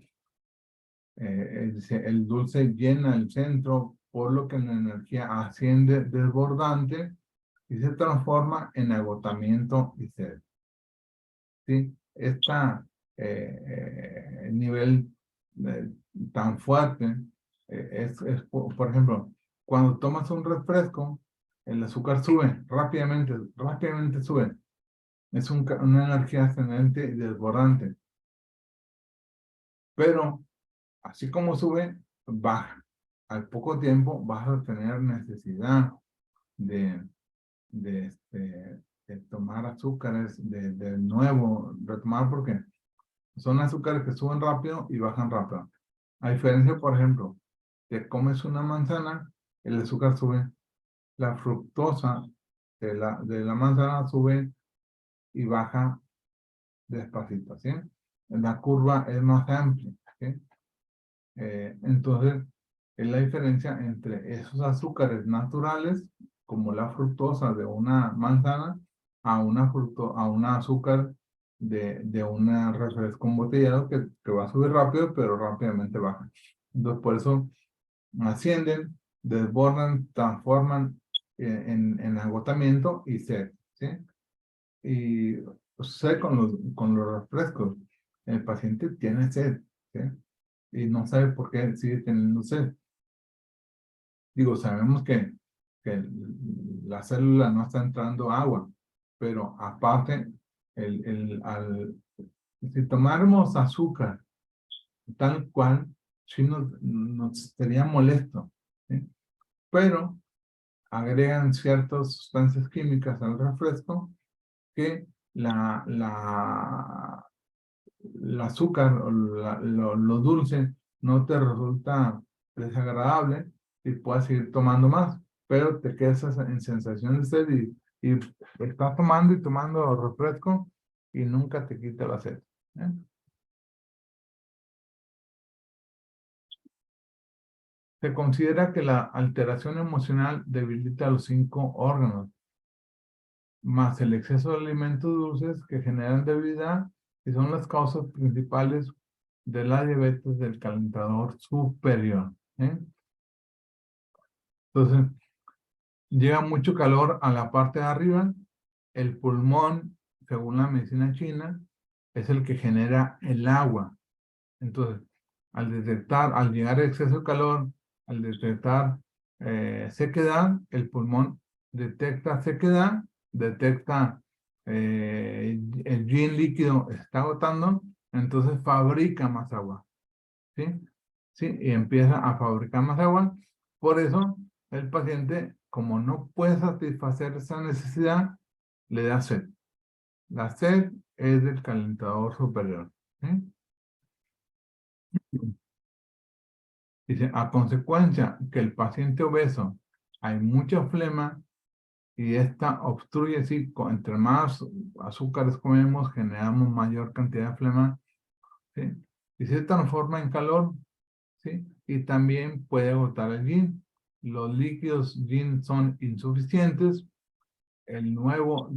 El dulce llena el centro, por lo que la energía asciende desbordante y se transforma en agotamiento y sed, ¿sí? Nivel eh, tan fuerte por ejemplo, cuando tomas un refresco, el azúcar sube rápidamente sube. Es una energía ascendente y desbordante. Pero así como sube, baja. Al poco tiempo vas a tener necesidad de, de, este, de tomar azúcares, de nuevo retomar, porque son azúcares que suben rápido y bajan rápido. A diferencia, por ejemplo, te comes una manzana, el azúcar sube, la fructosa de la manzana sube y baja despacito, ¿sí? La curva es más amplia, ¿sí? Entonces, es la diferencia entre esos azúcares naturales, como la fructosa de una manzana, a a un azúcar de un refresco embotellado que va a subir rápido, pero rápidamente baja. Entonces, por eso ascienden, desbordan, transforman en agotamiento y sed, ¿sí? Y sucede con los refrescos. El paciente tiene sed, ¿sí? Y no sabe por qué sigue teniendo sed. Digo, sabemos que la célula no está entrando agua, pero aparte, si tomáramos azúcar tal cual, sí nos sería molesto, ¿sí? Pero agregan ciertas sustancias químicas al refresco que el azúcar o lo dulce no te resulta desagradable y puedes seguir tomando más, pero te quedas en sensación de sed y estás tomando y tomando refresco y nunca te quita la sed, ¿eh? Se considera que la alteración emocional debilita los 5 órganos, más el exceso de alimentos dulces que generan debilidad y son las causas principales de la diabetes del calentador superior, ¿eh? Entonces, llega mucho calor a la parte de arriba, el pulmón, según la medicina china, es el que genera el agua. Entonces, al llegar el exceso de calor, al detectar sequedad, el pulmón detecta sequedad, detecta el yin líquido se está agotando, entonces fabrica más agua, ¿sí? ¿Sí? Y empieza a fabricar más agua. Por eso, el paciente, como no puede satisfacer esa necesidad, le da sed. La sed es del calentador superior, ¿sí? Dice, a consecuencia que el paciente obeso hay mucha flema y esta obstruye, sí, entre más azúcares comemos, generamos mayor cantidad de flema, ¿sí? Y se transforma en calor, ¿sí? Y también puede agotar el yin. Los líquidos yin son insuficientes, de nuevo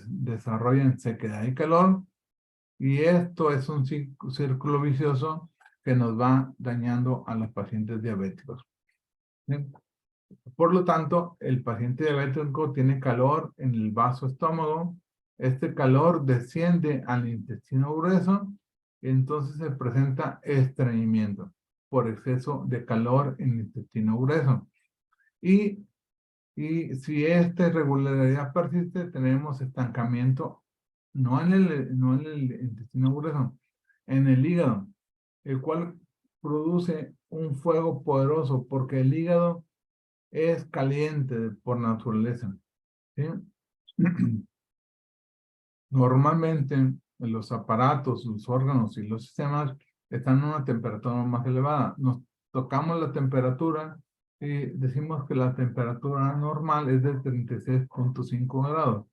desarrollan sequedad y calor, y esto es un círculo vicioso que nos va dañando a los pacientes diabéticos, ¿sí? Por lo tanto, el paciente diabético tiene calor en el vaso estómago, este calor desciende al intestino grueso, y entonces se presenta estreñimiento por exceso de calor en el intestino grueso. Y, y si esta irregularidad persiste, tenemos estancamiento no en el intestino grueso, en el hígado, el cual produce un fuego poderoso porque el hígado es caliente por naturaleza, ¿sí? Normalmente los aparatos, los órganos y los sistemas están a una temperatura más elevada. Nos tocamos la temperatura y decimos que la temperatura normal es de 36,5 grados,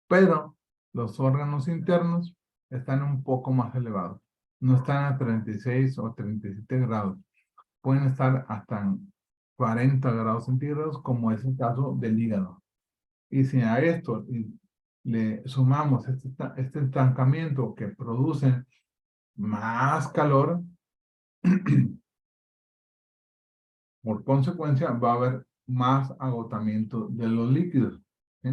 pero los órganos internos están un poco más elevados. No están a 36 o 37 grados. Pueden estar hasta en 40 grados centígrados, como es el caso del hígado. Y si a esto le sumamos este estancamiento que produce más calor, por consecuencia va a haber más agotamiento de los líquidos, ¿sí?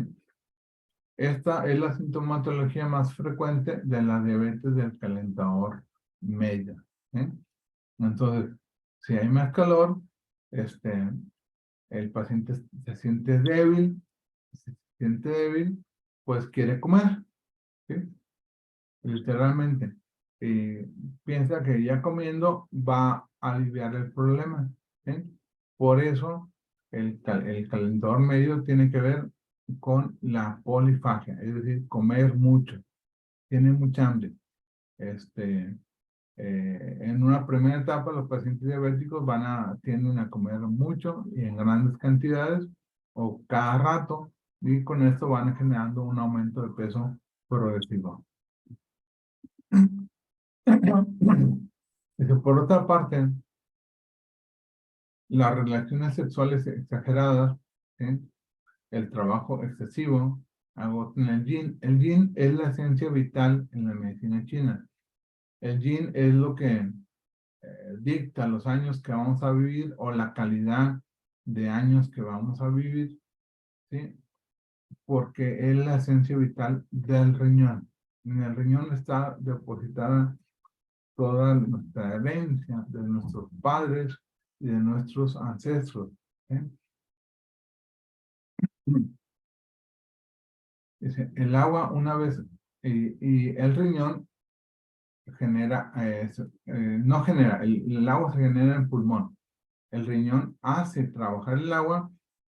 Esta es la sintomatología más frecuente de la diabetes del calentador media, ¿sí? Entonces, si hay más calor, el paciente se siente débil, pues quiere comer, ¿sí? Literalmente. Y piensa que ya comiendo va a aliviar el problema, ¿sí? Por eso el calentador medio tiene que ver con la polifagia, es decir, comer mucho. Tiene mucha hambre. Este, en una primera etapa, los pacientes diabéticos tienden a comer mucho y en grandes cantidades o cada rato, y con esto van generando un aumento de peso progresivo. Dice, por otra parte, las relaciones sexuales exageradas, ¿sí? El trabajo excesivo, agotan el yin. El yin es la esencia vital en la medicina china. El yin es lo que dicta los años que vamos a vivir o la calidad de años que vamos a vivir, ¿sí? Porque es la esencia vital del riñón. En el riñón está depositada toda nuestra herencia de nuestros padres y de nuestros ancestros, ¿sí? Dice, el agua una vez, y el riñón genera, no genera, el agua se genera en el pulmón. El riñón hace trabajar el agua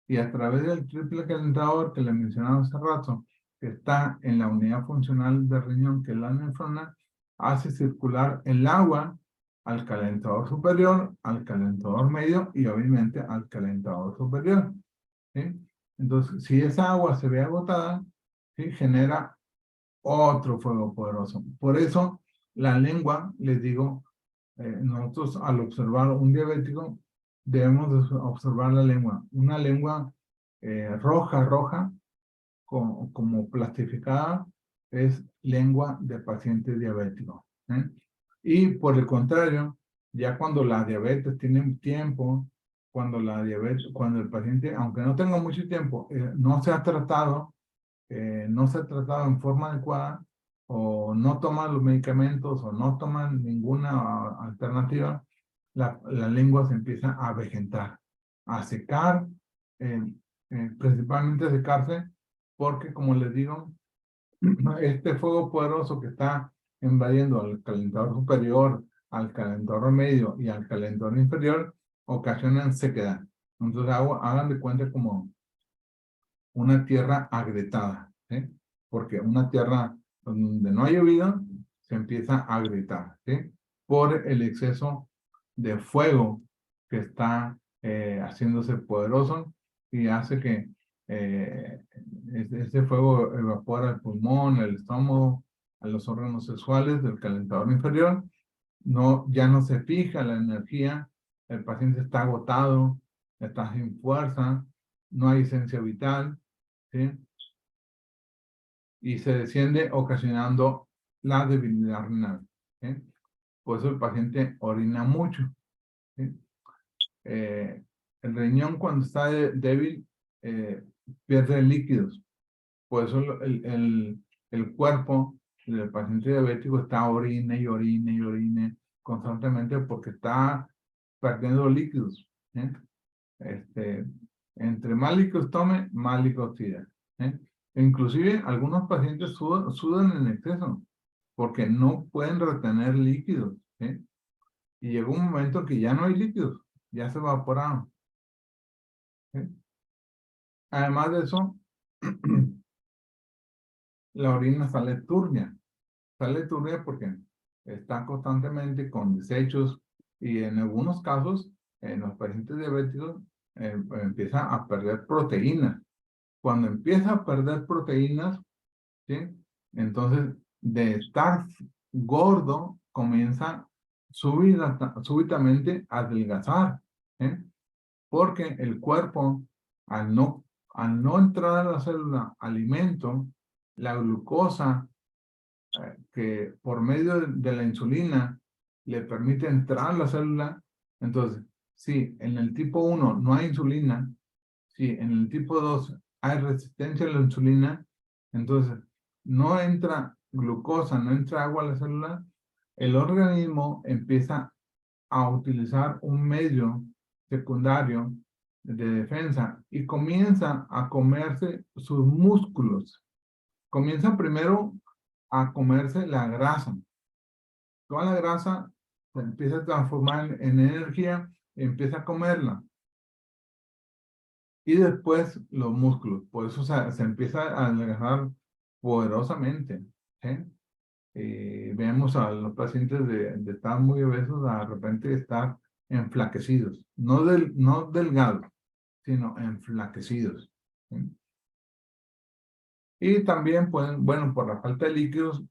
y a través del triple calentador que le mencionaba hace rato, que está en la unidad funcional del riñón, que es la nefrona, hace circular el agua al calentador superior, al calentador medio y obviamente al calentador superior, ¿sí? Entonces, si esa agua se ve agotada, ¿sí? Genera otro fuego poderoso. Por eso, la lengua, les digo, nosotros al observar un diabético, debemos observar la lengua. Una lengua roja, como plastificada, es lengua de paciente diabético, ¿eh? Y por el contrario, ya cuando la diabetes tiene tiempo, cuando el paciente, aunque no tenga mucho tiempo, no se ha tratado, no se ha tratado en forma adecuada, o no toman los medicamentos, o no toman ninguna alternativa, la lengua se empieza a vegetar, a secar, eh, principalmente a secarse, porque como les digo, este fuego poderoso que está invadiendo al calentador superior, al calentador medio y al calentador inferior, ocasionan sequedad. Entonces hagan de cuenta como una tierra agrietada, ¿sí? Porque una tierra donde no ha llovido se empieza a agrietar, ¿sí? Por el exceso de fuego que está haciéndose poderoso y hace que ese fuego evapora el pulmón, el estómago, a los órganos sexuales del calentador inferior. No, ya no se fija la energía, el paciente está agotado, está sin fuerza, no hay esencia vital, ¿sí? Y se desciende ocasionando la debilidad renal, ¿sí? Por eso el paciente orina mucho, ¿sí? Eh, el riñón cuando está débil pierde líquidos. Por eso el cuerpo del paciente diabético está orine y orine y orine constantemente porque está perdiendo líquidos, ¿sí? Entre más líquidos tome, más líquidos tira, ¿eh? Inclusive algunos pacientes sudan en exceso porque no pueden retener líquidos, ¿eh? Y llega un momento que ya no hay líquidos, ya se evaporaron, ¿eh? Además de eso, la orina sale turbia porque está constantemente con desechos y en algunos casos, en los pacientes diabéticos, empieza a perder proteínas. Cuando empieza a perder proteínas, ¿sí? Entonces, de estar gordo, comienza súbitamente a adelgazar, ¿eh? Porque el cuerpo, al no entrar a la célula alimento, la glucosa, que por medio de la insulina le permite entrar a la célula, entonces, si en el tipo 1 no hay insulina, si en el tipo 2 hay resistencia a la insulina, entonces no entra glucosa, no entra agua a la célula, el organismo empieza a utilizar un medio secundario de defensa y comienza a comerse sus músculos. Comienza primero a comerse la grasa. Toda la grasa se empieza a transformar en energía y empieza a comerla. Y después los músculos. Por eso se empieza a adelgazar poderosamente, ¿sí? Vemos a los pacientes de estar muy obesos de repente estar enflaquecidos. No delgados, sino enflaquecidos, ¿sí? Y también pueden, bueno, por la falta de líquidos,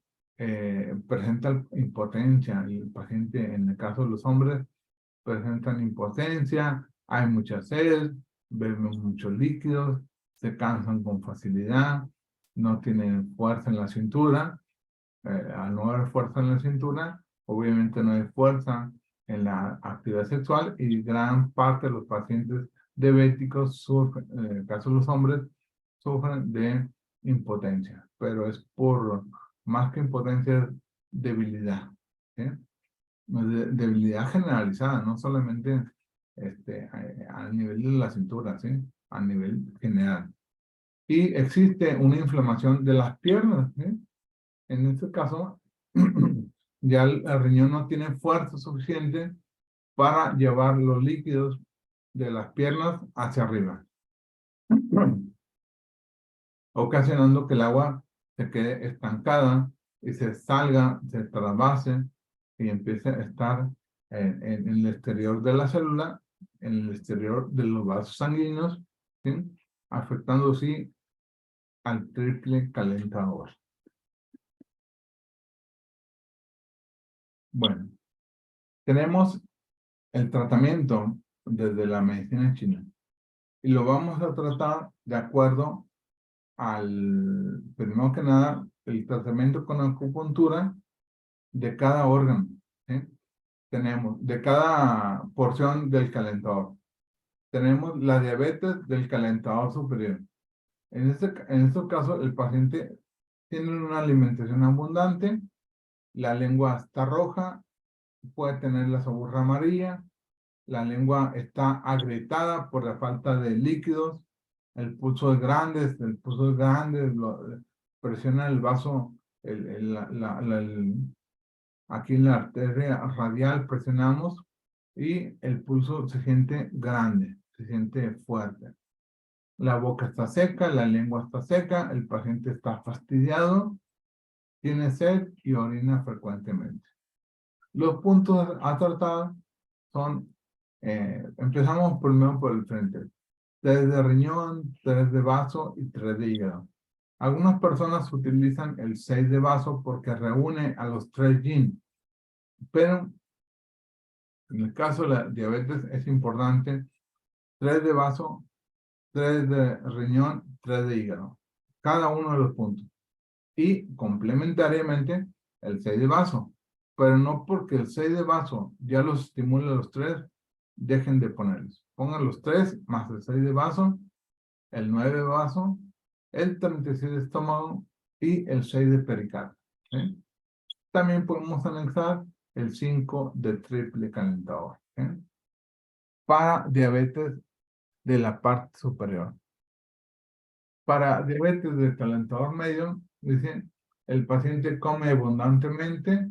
presenta impotencia. Y el paciente, en el caso de los hombres, presentan impotencia, hay mucha sed, beben muchos líquidos, se cansan con facilidad, no tienen fuerza en la cintura. Al no haber fuerza en la cintura, obviamente no hay fuerza en la actividad sexual y gran parte de los pacientes diabéticos sufren, en el caso de los hombres, sufren de impotencia, pero es por, más que impotencia, es debilidad, ¿sí? Debilidad generalizada, no solamente a nivel de la cintura, ¿sí? A nivel general. Y existe una inflamación de las piernas, ¿sí? En este caso, ya el riñón no tiene fuerza suficiente para llevar los líquidos de las piernas hacia arriba, ocasionando que el agua se quede estancada y se salga, se trasvase y empiece a estar en el exterior de la célula, en el exterior de los vasos sanguíneos, ¿sí? Afectando así al triple calentador. Bueno, tenemos el tratamiento desde la medicina china y lo vamos a tratar de acuerdo al, primero que nada, el tratamiento con acupuntura de cada órgano, ¿sí? Tenemos de cada porción del calentador. Tenemos la diabetes del calentador superior. En este caso, el paciente tiene una alimentación abundante, la lengua está roja, puede tener la saburra amarilla, la lengua está agrietada por la falta de líquidos, el pulso es grande, presiona el vaso, aquí en la arteria radial presionamos y el pulso se siente grande, se siente fuerte. La boca está seca, la lengua está seca, el paciente está fastidiado, tiene sed y orina frecuentemente. Los puntos a tratar son, empezamos primero por el frente. 3 de riñón, 3 de vaso y 3 de hígado. Algunas personas utilizan el 6 de vaso porque reúne a los 3 yin, pero en el caso de la diabetes es importante 3 de vaso, 3 de riñón, 3 de hígado. Cada uno de los puntos. Y complementariamente el 6 de vaso. Pero no porque el 6 de vaso ya los estimula los 3, dejen de ponerlos. Pongan los 3 más el 6 de vaso, el 9 de vaso, el 36 de estómago y el 6 de pericardio, ¿sí? También podemos anexar el 5 de triple calentador, ¿sí? Para diabetes de la parte superior. Para diabetes del calentador medio, dicen, el paciente come abundantemente,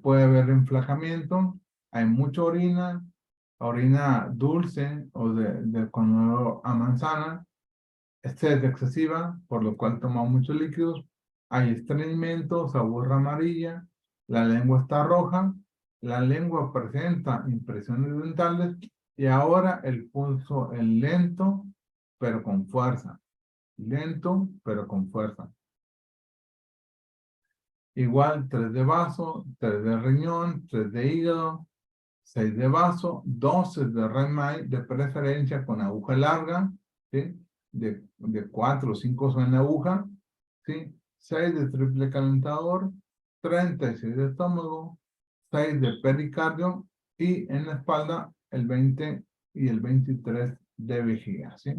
puede haber enflacamiento, hay mucha orina, orina dulce o con olor a manzana, sed excesiva, por lo cual toma muchos líquidos, hay estreñimiento, sabor amarilla, la lengua está roja, la lengua presenta impresiones dentales y ahora el pulso es lento, pero con fuerza. Lento, pero con fuerza. Igual 3 de vaso, 3 de riñón, 3 de hígado, 6 de vaso, 12 de remay, de preferencia con aguja larga, ¿sí? De 4 o 5 son la aguja, ¿sí? 6 de triple calentador, 36 de estómago, 6 de pericardio y en la espalda el 20 y el 23 de vejiga, ¿sí?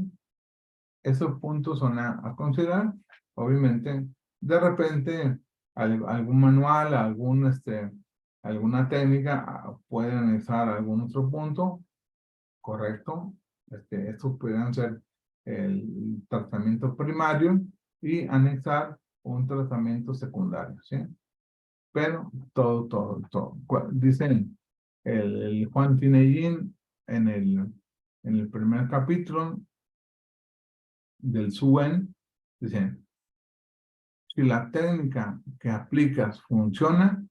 Esos puntos son a considerar. Obviamente, de repente, algún manual, alguna técnica puede anexar algún otro punto, correcto. Estos pueden ser el tratamiento primario y anexar un tratamiento secundario, ¿sí? Pero todo. Dicen el Juan Tinellín en el primer capítulo del SUEN, dicen, si la técnica que aplicas funciona,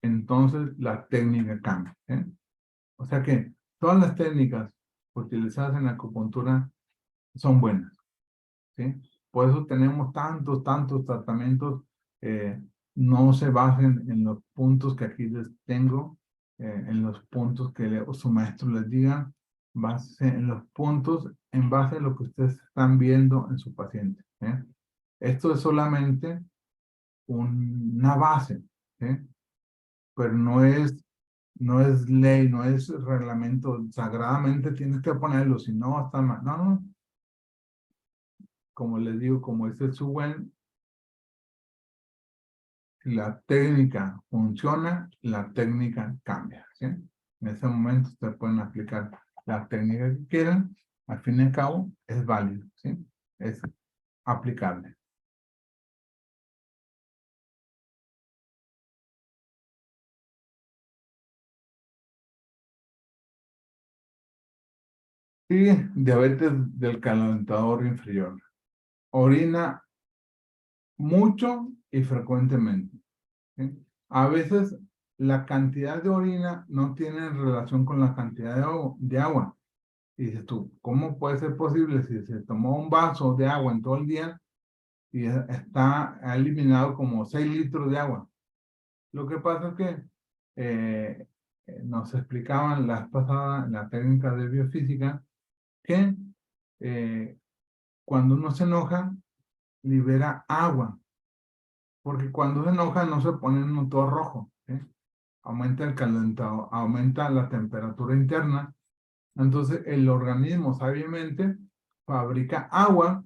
entonces la técnica cambia, ¿eh? O sea que todas las técnicas utilizadas en la acupuntura son buenas, ¿sí? Por eso tenemos tantos tratamientos. No se basen en los puntos que aquí les tengo, en los puntos que su maestro les diga, base en los puntos en base a lo que ustedes están viendo en su paciente, ¿eh? Esto es solamente una base, ¿sí? Pero no es ley, no es reglamento, sagradamente tienes que ponerlo, si no, está mal. No, no, como les digo, como es el Suwen, si la técnica funciona, la técnica cambia, ¿sí? En ese momento ustedes pueden aplicar la técnica que quieran, al fin y al cabo es válido, ¿sí? Es aplicable. Y diabetes del calentador inferior. Orina mucho y frecuentemente, ¿sí? A veces la cantidad de orina no tiene relación con la cantidad de agua. Y dices tú, ¿cómo puede ser posible si se tomó un vaso de agua en todo el día y ha eliminado como 6 litros de agua? Lo que pasa es que nos explicaban las pasadas en la técnica de biofísica que eh, cuando uno se enoja, libera agua, porque cuando se enoja no se pone uno todo rojo, ¿sí? Aumenta el calentado, aumenta la temperatura interna, entonces el organismo sabiamente fabrica agua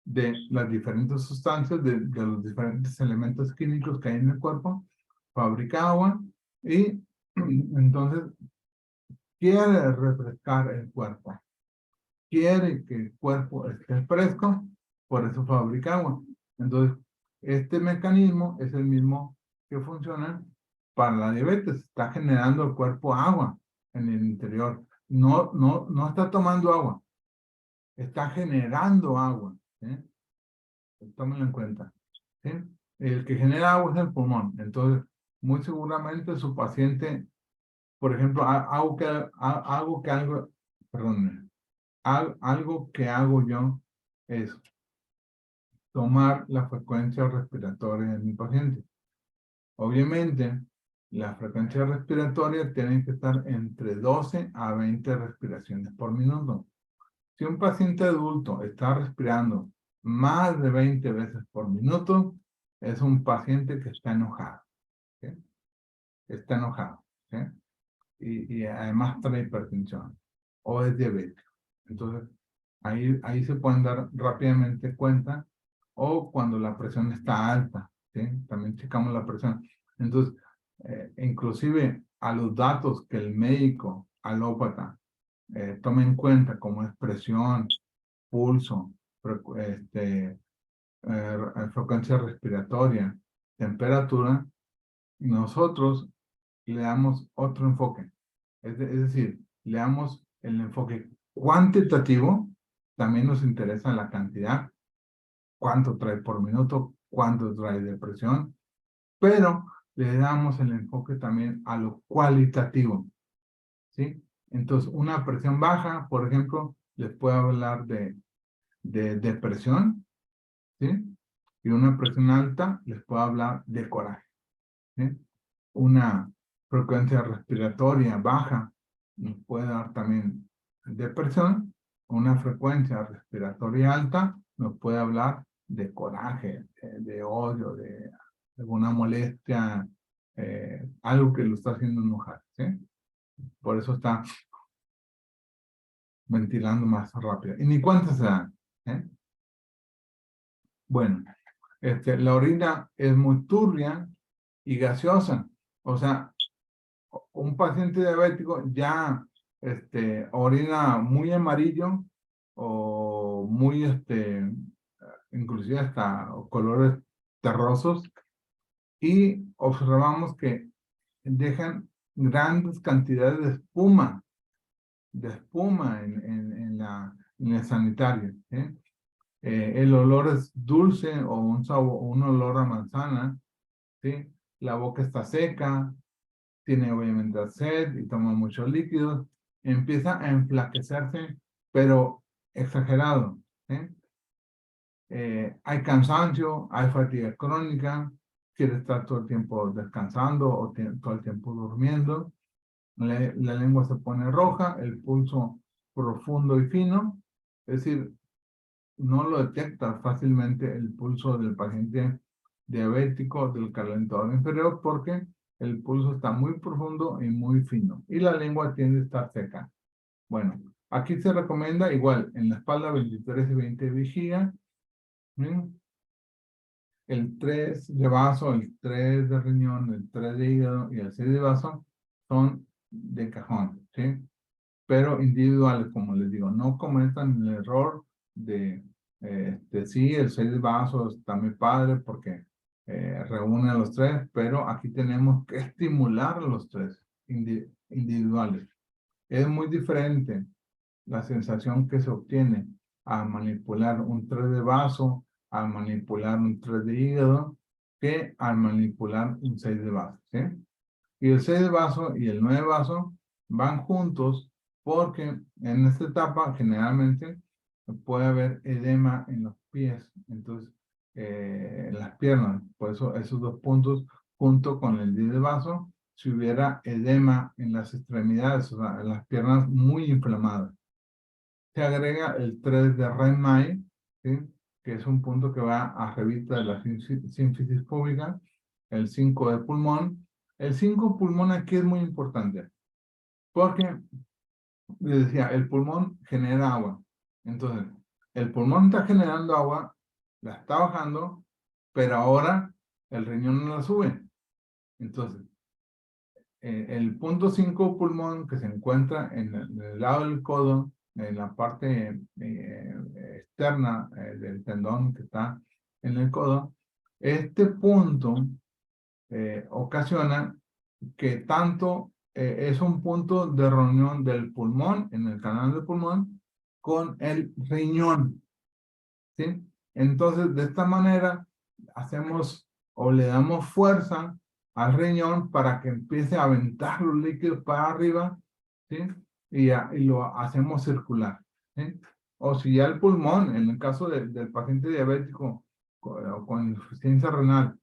de las diferentes sustancias, de los diferentes elementos químicos que hay en el cuerpo, fabrica agua y entonces quiere refrescar el cuerpo, quiere que el cuerpo esté fresco, por eso fabrica agua. Entonces, este mecanismo es el mismo que funciona para la diabetes, está generando el cuerpo agua en el interior. No está tomando agua, está generando agua, ¿sí? Tómenlo en cuenta, ¿sí? El que genera agua es el pulmón. Entonces, muy seguramente su paciente, por ejemplo, perdón, algo que hago yo es tomar la frecuencia respiratoria de mi paciente. Obviamente, la frecuencia respiratoria tiene que estar entre 12 a 20 respiraciones por minuto. Si un paciente adulto está respirando más de 20 veces por minuto, es un paciente que está enojado, ¿sí? Está enojado, ¿sí? Y además trae hipertensión o es diabético. Entonces, ahí se pueden dar rápidamente cuenta, o cuando la presión está alta, ¿sí? También checamos la presión. Entonces, inclusive a los datos que el médico alópata tome en cuenta, como es presión, pulso, frecuencia respiratoria, temperatura, nosotros le damos otro enfoque. Es decir, le damos el enfoque cuantitativo, también nos interesa la cantidad, cuánto trae por minuto, cuánto trae de presión, pero le damos el enfoque también a lo cualitativo, ¿sí? Entonces, una presión baja, por ejemplo, les puedo hablar de depresión, ¿sí? Y una presión alta les puedo hablar de coraje, ¿sí? Una frecuencia respiratoria baja nos puede dar también depresión. Una frecuencia respiratoria alta nos puede hablar de coraje, de odio, de alguna molestia, algo que lo está haciendo enojar, ¿sí? Por eso está ventilando más rápido. Y ni cuenta se dan, ¿eh? Bueno, la orina es muy turbia y gaseosa. O sea, un paciente diabético ya orina muy amarillo o muy, inclusive hasta colores terrosos, y observamos que dejan grandes cantidades de espuma en el sanitario, ¿sí? El olor es dulce o un sabor, un olor a manzana, ¿sí? La boca está seca, tiene obviamente sed y toma muchos líquidos, empieza a enflaquecerse, pero exagerado, ¿sí? Hay cansancio, hay fatiga crónica, quiere estar todo el tiempo descansando o todo el tiempo durmiendo, la lengua se pone roja, el pulso profundo y fino, es decir, no lo detecta fácilmente el pulso del paciente diabético del calentador inferior porque el pulso está muy profundo y muy fino y la lengua tiende a estar seca. Bueno, aquí se recomienda igual en la espalda 23 y 20 vigía, el 3 de vaso, el 3 de riñón, el 3 de hígado y el 6 de vaso son de cajón, ¿sí? Pero individuales, como les digo, no cometan el error de, sí, el 6 de vaso está muy padre porque reúne a los tres, pero aquí tenemos que estimular a los tres individuales. Es muy diferente la sensación que se obtiene al manipular un 3 de vaso, al manipular un 3 de hígado, que al manipular un 6 de vaso, ¿sí? Y el 6 de vaso y el 9 de vaso van juntos porque en esta etapa generalmente puede haber edema en los pies, entonces en las piernas. Por eso esos dos puntos junto con el 10 de vaso, si hubiera edema en las extremidades, o sea, en las piernas muy inflamadas. Se agrega el 3 de Rein-Main, ¿sí? Que es un punto que va arribita de la sínfisis púbica, el 5 de pulmón. El 5 pulmón aquí es muy importante, porque, les decía, el pulmón genera agua. Entonces, el pulmón está generando agua, la está bajando, pero ahora el riñón no la sube. Entonces, el punto 5 pulmón que se encuentra en el lado del codo, en la parte externa del tendón que está en el codo, este punto ocasiona que tanto es un punto de reunión del pulmón, en el canal del pulmón, con el riñón, ¿sí? Entonces, de esta manera, hacemos o le damos fuerza al riñón para que empiece a aventar los líquidos para arriba, ¿sí? Y lo hacemos circular, ¿sí? O si ya el pulmón, en el caso del paciente diabético con insuficiencia renal,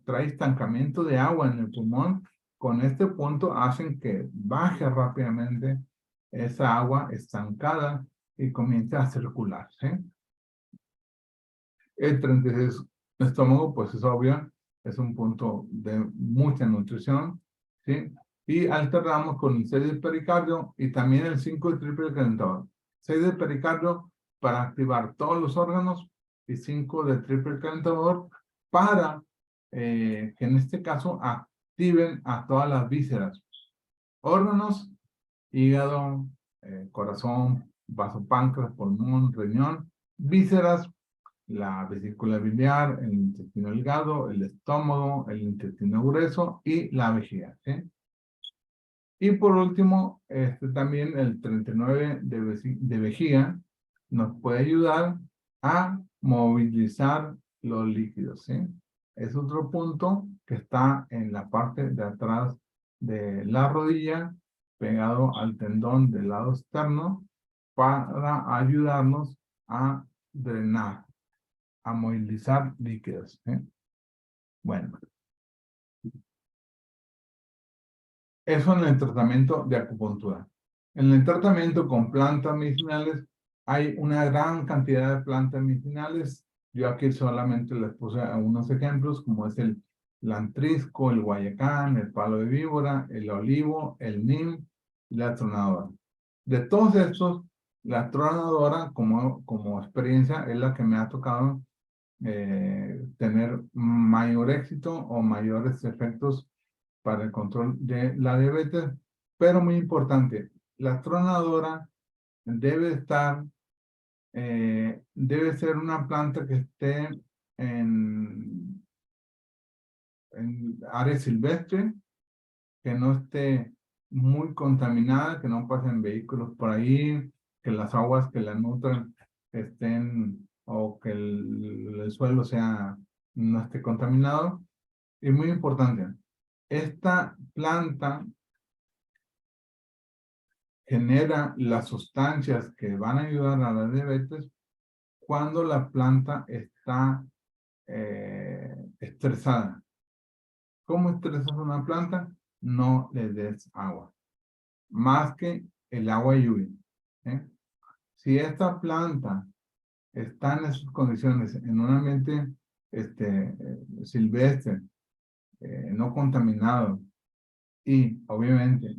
trae estancamiento de agua en el pulmón, con este punto hacen que baje rápidamente esa agua estancada y comience a circular, ¿sí? El 36 estómago, pues es obvio, es un punto de mucha nutrición, ¿sí? Y alternamos con el 6 de pericardio y también el 5 de triple calentador. 6 de pericardio para activar todos los órganos y 5 de triple calentador para que en este caso activen a todas las vísceras. Órganos, hígado, corazón, vaso páncreas, pulmón, riñón, vísceras, la vesícula biliar, el intestino delgado, el estómago, el intestino grueso y la vejiga, ¿sí? Y por último, también el 39 de vejiga nos puede ayudar a movilizar los líquidos, ¿sí? Es otro punto que está en la parte de atrás de la rodilla, pegado al tendón del lado externo, para ayudarnos a drenar, a movilizar líquidos, ¿eh? Bueno, eso en el tratamiento de acupuntura. En el tratamiento con plantas medicinales hay una gran cantidad de plantas medicinales. Yo aquí solamente les puse algunos ejemplos, como es el lantrisco, el guayacán, el palo de víbora, el olivo, el nim y la tronadora. De todos estos, la tronadora como experiencia es la que me ha tocado tener mayor éxito o mayores efectos para el control de la diabetes, pero muy importante, la tronadora debe estar, debe ser una planta que esté en área silvestre, que no esté muy contaminada, que no pasen vehículos por ahí, que las aguas que la nutran estén, o que el suelo no esté contaminado. Y muy importante, esta planta genera las sustancias que van a ayudar a la diabetes cuando la planta está estresada. ¿Cómo estresas una planta? No le des agua, más que el agua de lluvia, ¿eh? Si esta planta está en esas condiciones, en un ambiente silvestre, no contaminado, y obviamente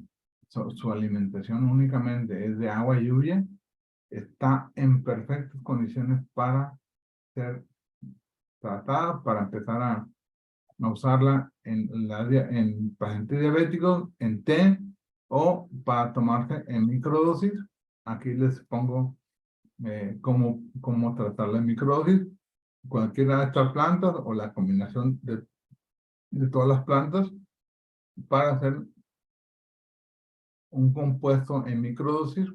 su alimentación únicamente es de agua y lluvia, está en perfectas condiciones para ser tratada, para empezar a usarla en pacientes diabéticos, en té, o para tomarse en microdosis. Aquí les pongo cómo tratarla en microdosis. Cualquiera de estas plantas o la combinación de todas las plantas para hacer un compuesto en microdosis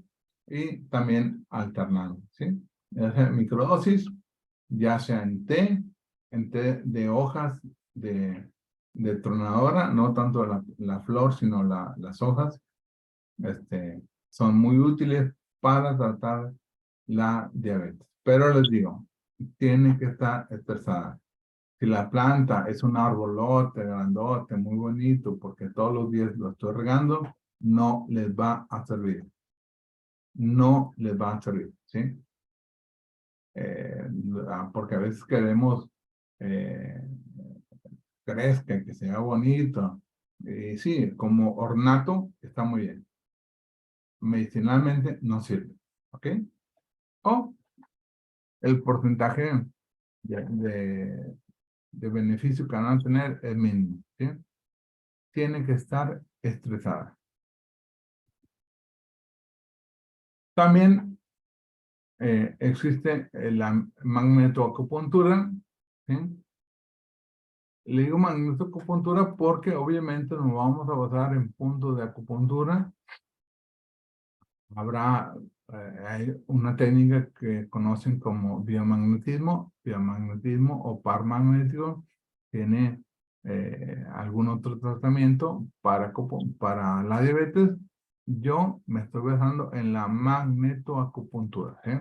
y también alternado, ¿sí? Ya sea en microdosis, ya sea en té de hojas de tronadora, no tanto la flor, sino las hojas, son muy útiles para tratar la diabetes. Pero les digo, tiene que estar estresada. Si la planta es un arbolote, grandote, muy bonito, porque todos los días lo estoy regando, no les va a servir. No les va a servir, ¿sí? Porque a veces queremos crezca, que sea bonito. Y sí, como ornato está muy bien. Medicinalmente no sirve, ¿ok? O el porcentaje de beneficio que van a tener es mínimo, ¿sí? Tiene que estar estresada. También existe la magnetoacupuntura, ¿sí? Le digo magnetoacupuntura porque obviamente nos vamos a basar en puntos de acupuntura. Habrá hay una técnica que conocen como biomagnetismo o par magnético. Tiene algún otro tratamiento para la diabetes. Yo me estoy basando en la magnetoacupuntura, ¿sí?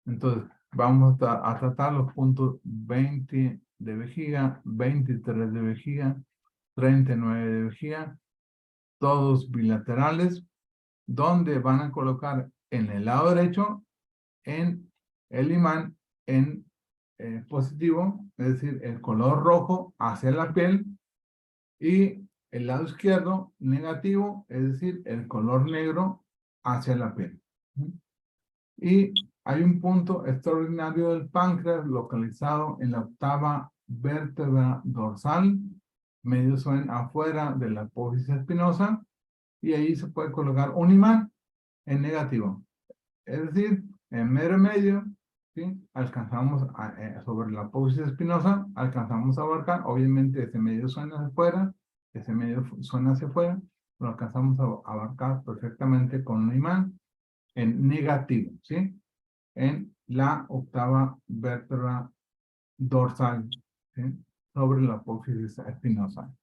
Entonces, vamos a tratar los puntos 20 de vejiga, 23 de vejiga, 39 de vejiga, todos bilaterales, donde van a colocar en el lado derecho en el imán en positivo, es decir, el color rojo hacia la piel, y el lado izquierdo negativo, es decir, el color negro hacia la piel. Y hay un punto extraordinario del páncreas localizado en la octava vértebra dorsal, medio suén afuera de la apófisis espinosa, y ahí se puede colocar un imán en negativo. Es decir, en medio, ¿sí? Alcanzamos sobre la apófisis espinosa, alcanzamos a abarcar, obviamente ese medio suena hacia afuera, ese medio suena hacia afuera, lo alcanzamos a abarcar perfectamente con un imán en negativo, ¿sí? En la octava vértebra dorsal, ¿sí? Sobre la apófisis espinosa.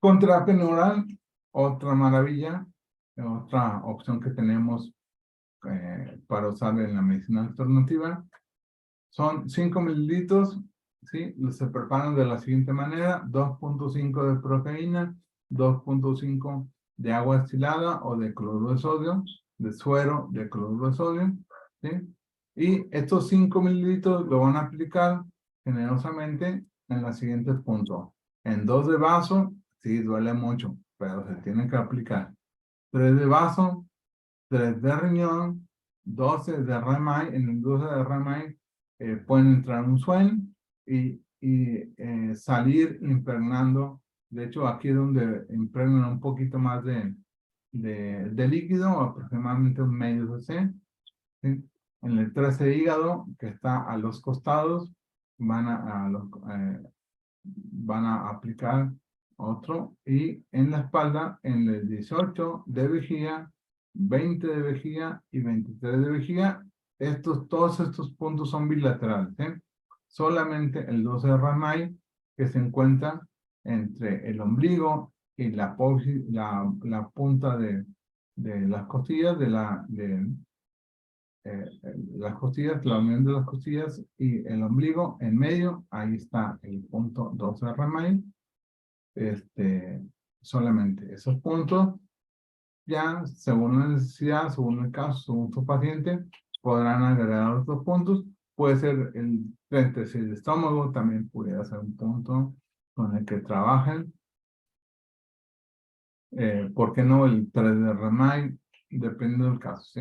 Con terapia neural, otra maravilla, otra opción que tenemos para usar en la medicina alternativa, son 5 mililitros, ¿sí? Se preparan de la siguiente manera: 2.5 de proteína, 2.5 de agua destilada o de cloruro de sodio, de suero de cloruro de sodio, ¿sí? Y estos 5 mililitros lo van a aplicar generosamente en los siguientes puntos. En 2 de vaso, sí, duele mucho, pero se tiene que aplicar. 3 de vaso, 3 de riñón, 12 de remay. En el 12 de remay pueden entrar un sueño y salir impregnando. De hecho, aquí es donde impregnan un poquito más de líquido, aproximadamente un medio cc, ¿sí? En el 13 hígado, que está a los costados, van a aplicar otro, y en la espalda, en el 18 de vejiga, 20 de vejiga y 23 de vejiga. Todos estos puntos son bilaterales, ¿eh? Solamente el 12 de Ramay, que se encuentra entre el ombligo y la punta de las costillas, las costillas, la unión de las costillas y el ombligo en medio. Ahí está el punto 12 de Ramay. Solamente esos puntos, ya, según la necesidad, según el caso, según su paciente, podrán agregar otros puntos. Puede ser el 36 de estómago, también pudiera ser un punto con el que trabajen. ¿Por qué no el 3 de Remay? Depende del caso, ¿sí?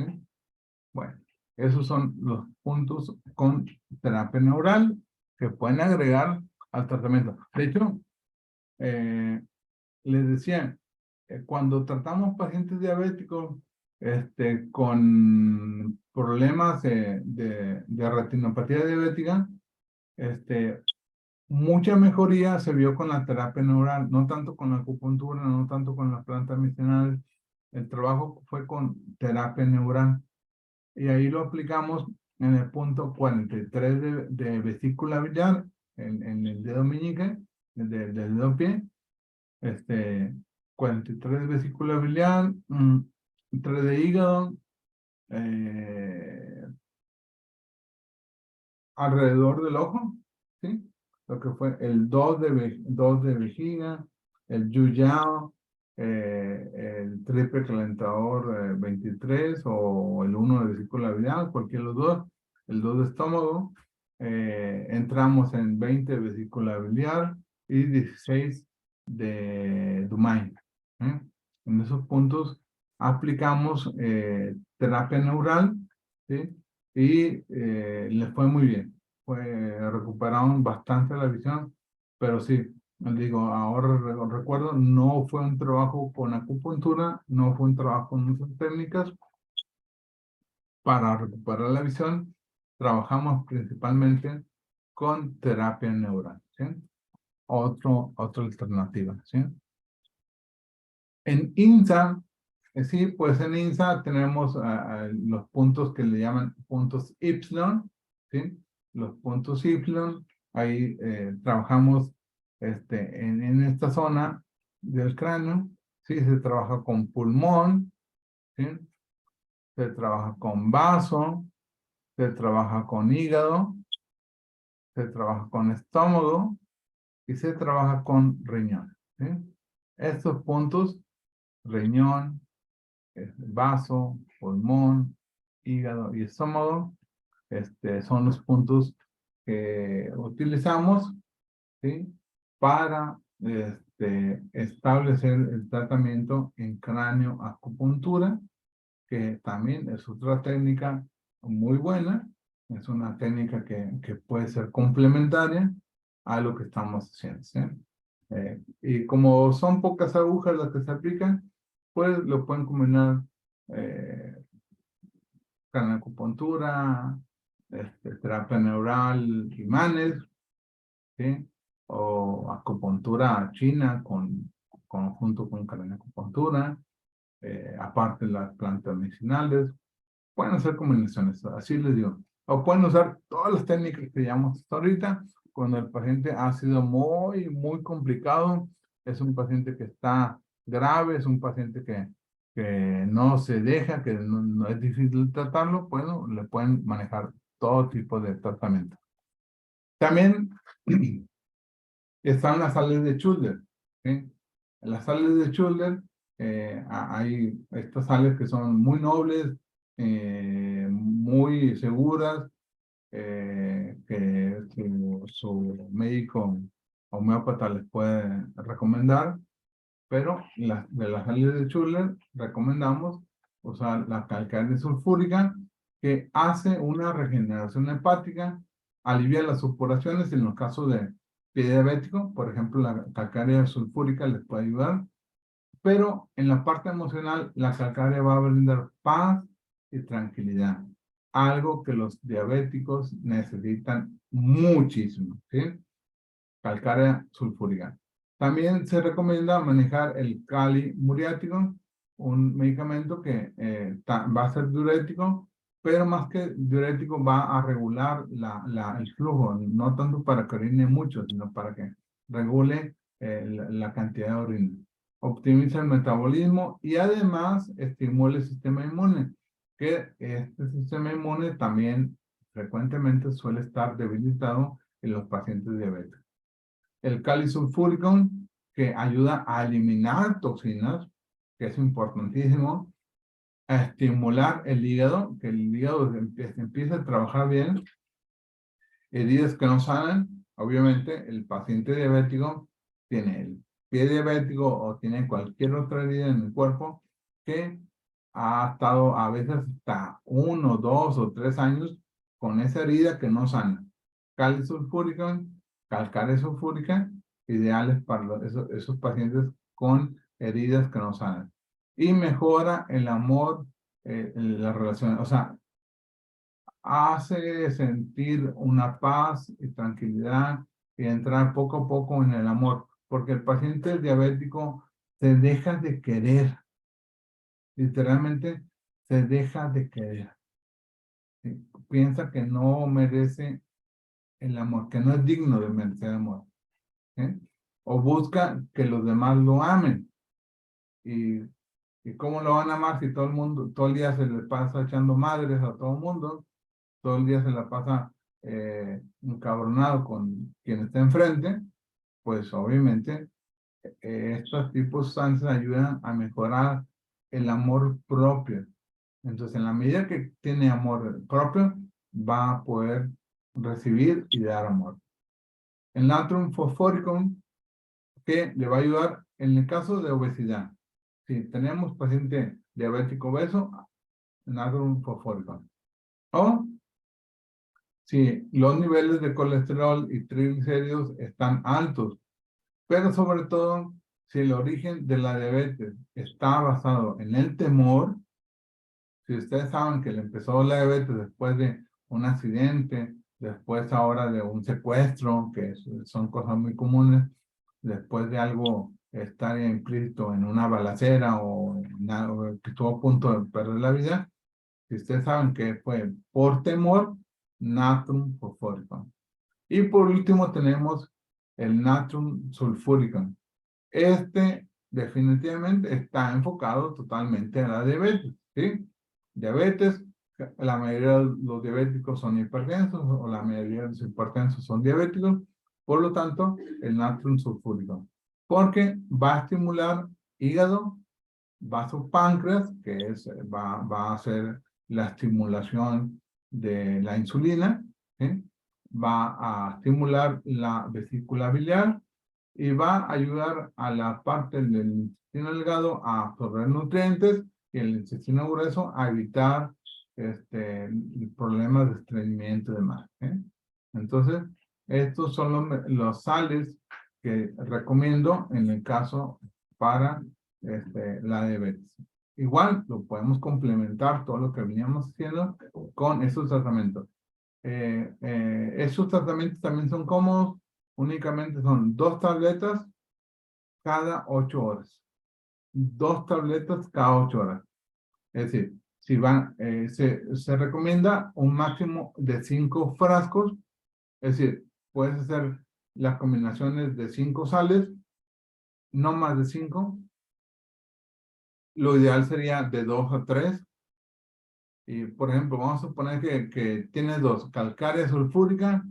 Bueno, esos son los puntos con terapia neural que pueden agregar al tratamiento. De hecho, les decía, cuando tratamos pacientes diabéticos con problemas de retinopatía diabética, mucha mejoría se vio con la terapia neural, no tanto con la acupuntura, no tanto con las plantas medicinales. El trabajo fue con terapia neural. Y ahí lo aplicamos en el punto 43 de vesícula biliar, en el dedo meñique, del dedo pie. 43 de vesícula biliar, 3 de hígado, alrededor del ojo, ¿sí? Lo que fue el 2 2 de vejiga, el yuyao, el triple calentador 23 o el 1 de vesícula biliar, cualquiera de los dos, el 2 de estómago, entramos en 20 de vesícula biliar y 16 de Dumay. En esos puntos aplicamos terapia neural, ¿sí? Y les fue muy bien. Recuperaron bastante la visión, pero sí, les digo, ahora recuerdo, no fue un trabajo con acupuntura, no fue un trabajo con muchas técnicas para recuperar la visión. Trabajamos principalmente con terapia neural, ¿sí? Otra alternativa, ¿sí? En INSA, sí, pues en INSA tenemos los puntos que le llaman puntos Y, ¿sí? Los puntos Y, ahí trabajamos en esta zona del cráneo, ¿sí? Se trabaja con pulmón, ¿sí? Se trabaja con vaso, se trabaja con hígado, se trabaja con estómago y se trabaja con riñón, ¿sí? Estos puntos, riñón, vaso, pulmón, hígado y estómago, son los puntos que utilizamos, ¿sí? Para establecer el tratamiento en cráneo acupuntura, que también es otra técnica muy buena, es una técnica que puede ser complementaria a lo que estamos haciendo, ¿sí? Y como son pocas agujas las que se aplican, pues lo pueden combinar con acupuntura, terapia neural, imanes, ¿sí? O acupuntura china junto con acupuntura, aparte las plantas medicinales. Pueden hacer combinaciones, así les digo. O pueden usar todas las técnicas que llamamos hasta ahorita cuando el paciente ha sido muy, muy complicado. Es un paciente que está grave, es un paciente que no se deja, que no es difícil tratarlo. Bueno, le pueden manejar todo tipo de tratamiento. También están las sales de Schulder, ¿sí? En las sales de Schulder hay estas sales que son muy nobles, muy seguras, que su médico homeópata les puede recomendar, pero de las sales de Schulder recomendamos usar la calcárea sulfúrica, que hace una regeneración hepática, alivia las supuraciones en los casos de pie diabético. Por ejemplo, la calcárea sulfúrica les puede ayudar, pero en la parte emocional la calcárea va a brindar paz y tranquilidad, algo que los diabéticos necesitan muchísimo, ¿sí? Calcárea sulfúrica. También se recomienda manejar el cali muriático, un medicamento que va a ser diurético, pero más que diurético va a regular el flujo, no tanto para que orine mucho, sino para que regule la cantidad de orina. Optimiza el metabolismo y además estimula el sistema inmune, que este sistema inmune también frecuentemente suele estar debilitado en los pacientes diabéticos. El cáliz sulfúrico, que ayuda a eliminar toxinas, que es importantísimo, a estimular el hígado, que el hígado empiece a trabajar bien. Heridas que no sanan, obviamente el paciente diabético tiene el pie diabético o tiene cualquier otra herida en el cuerpo que ha estado a veces hasta 1, 2 o 3 años con esa herida que no sana. Cáliz sulfúrico, calcárea sulfúrica, ideales para esos pacientes con heridas que no sanan. Y mejora el amor, la relación, o sea, hace sentir una paz y tranquilidad y entrar poco a poco en el amor, porque el paciente diabético se deja de querer, literalmente se deja de querer. ¿Sí? Piensa que no merece el amor, que no es digno de merecer amor. ¿Sí? O busca que los demás lo amen. ¿Y cómo lo van a amar si todo el mundo, todo el día se le pasa echando madres a todo el mundo? Todo el día se la pasa encabronado con quien está enfrente, pues obviamente estos tipos de sustancias ayudan a mejorar el amor propio. Entonces, en la medida que tiene amor propio, va a poder recibir y dar amor. El natrium fosfórico, que le va a ayudar en el caso de obesidad. Si tenemos paciente diabético obeso, natrium fosfórico. O si los niveles de colesterol y triglicéridos están altos, pero sobre todo si el origen de la diabetes está basado en el temor, si ustedes saben que le empezó la diabetes después de un accidente, después ahora de un secuestro, que son cosas muy comunes, después de algo estar implícito en una balacera o que estuvo a punto de perder la vida, si ustedes saben que fue por temor, natrium fosfórico. Y por último tenemos el natrium sulfúrico. Este definitivamente está enfocado totalmente a la diabetes, ¿sí? Diabetes, la mayoría de los diabéticos son hipertensos o la mayoría de los hipertensos son diabéticos, por lo tanto, el natrium sulfúrico. Porque va a estimular hígado, vasopáncreas, que va a hacer la estimulación de la insulina, ¿sí? Va a estimular la vesícula biliar y va a ayudar a la parte del intestino delgado a absorber nutrientes y el intestino grueso a evitar problemas de estreñimiento y demás. Entonces, estos son los sales que recomiendo en el caso para la diabetes. Igual lo podemos complementar todo lo que veníamos haciendo con esos tratamientos. Esos tratamientos también son cómodos, únicamente son 2 tabletas cada 8 horas. 2 tabletas cada 8 horas. Es decir, si se recomienda un máximo de 5 frascos, es decir, puedes hacer las combinaciones de 5 sales, no más de 5. Lo ideal sería de 2 a 3. Y, por ejemplo, vamos a suponer que tienes 2, calcárea sulfúrica,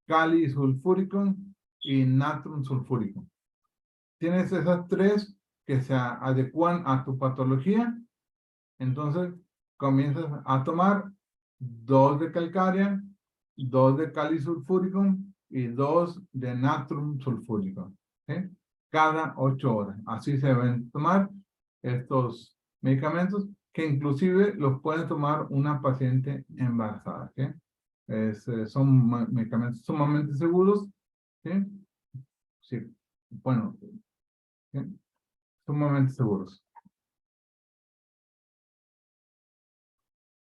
cáliz sulfúrico y natrium sulfúrico. Tienes esas 3 que se adecuan a tu patología, entonces comienzas a tomar 2 de calcárea, 2 de cáliz sulfúrico y 2 de natrium sulfúrico, ¿sí? Cada 8 horas. Así se deben tomar estos medicamentos, que inclusive los puede tomar una paciente embarazada, ¿sí? Son medicamentos sumamente seguros, ¿sí? Sí, bueno, ¿sí? Sumamente seguros.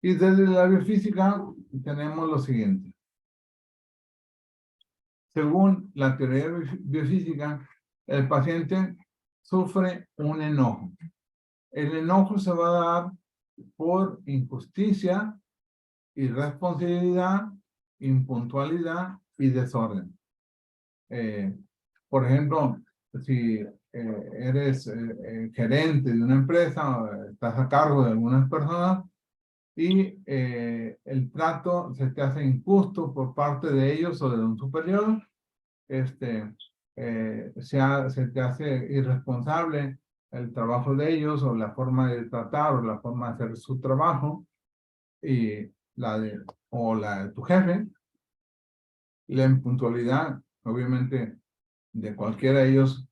Y desde la biofísica tenemos lo siguiente. Según la teoría biofísica, el paciente sufre un enojo. El enojo se va a dar por injusticia, irresponsabilidad, impuntualidad y desorden. Por ejemplo, si eres gerente de una empresa, estás a cargo de algunas personas y el trato se te hace injusto por parte de ellos o de un superior, se te hace irresponsable el trabajo de ellos o la forma de tratar o la forma de hacer su trabajo y la de tu jefe, la impuntualidad, obviamente, de cualquiera de ellos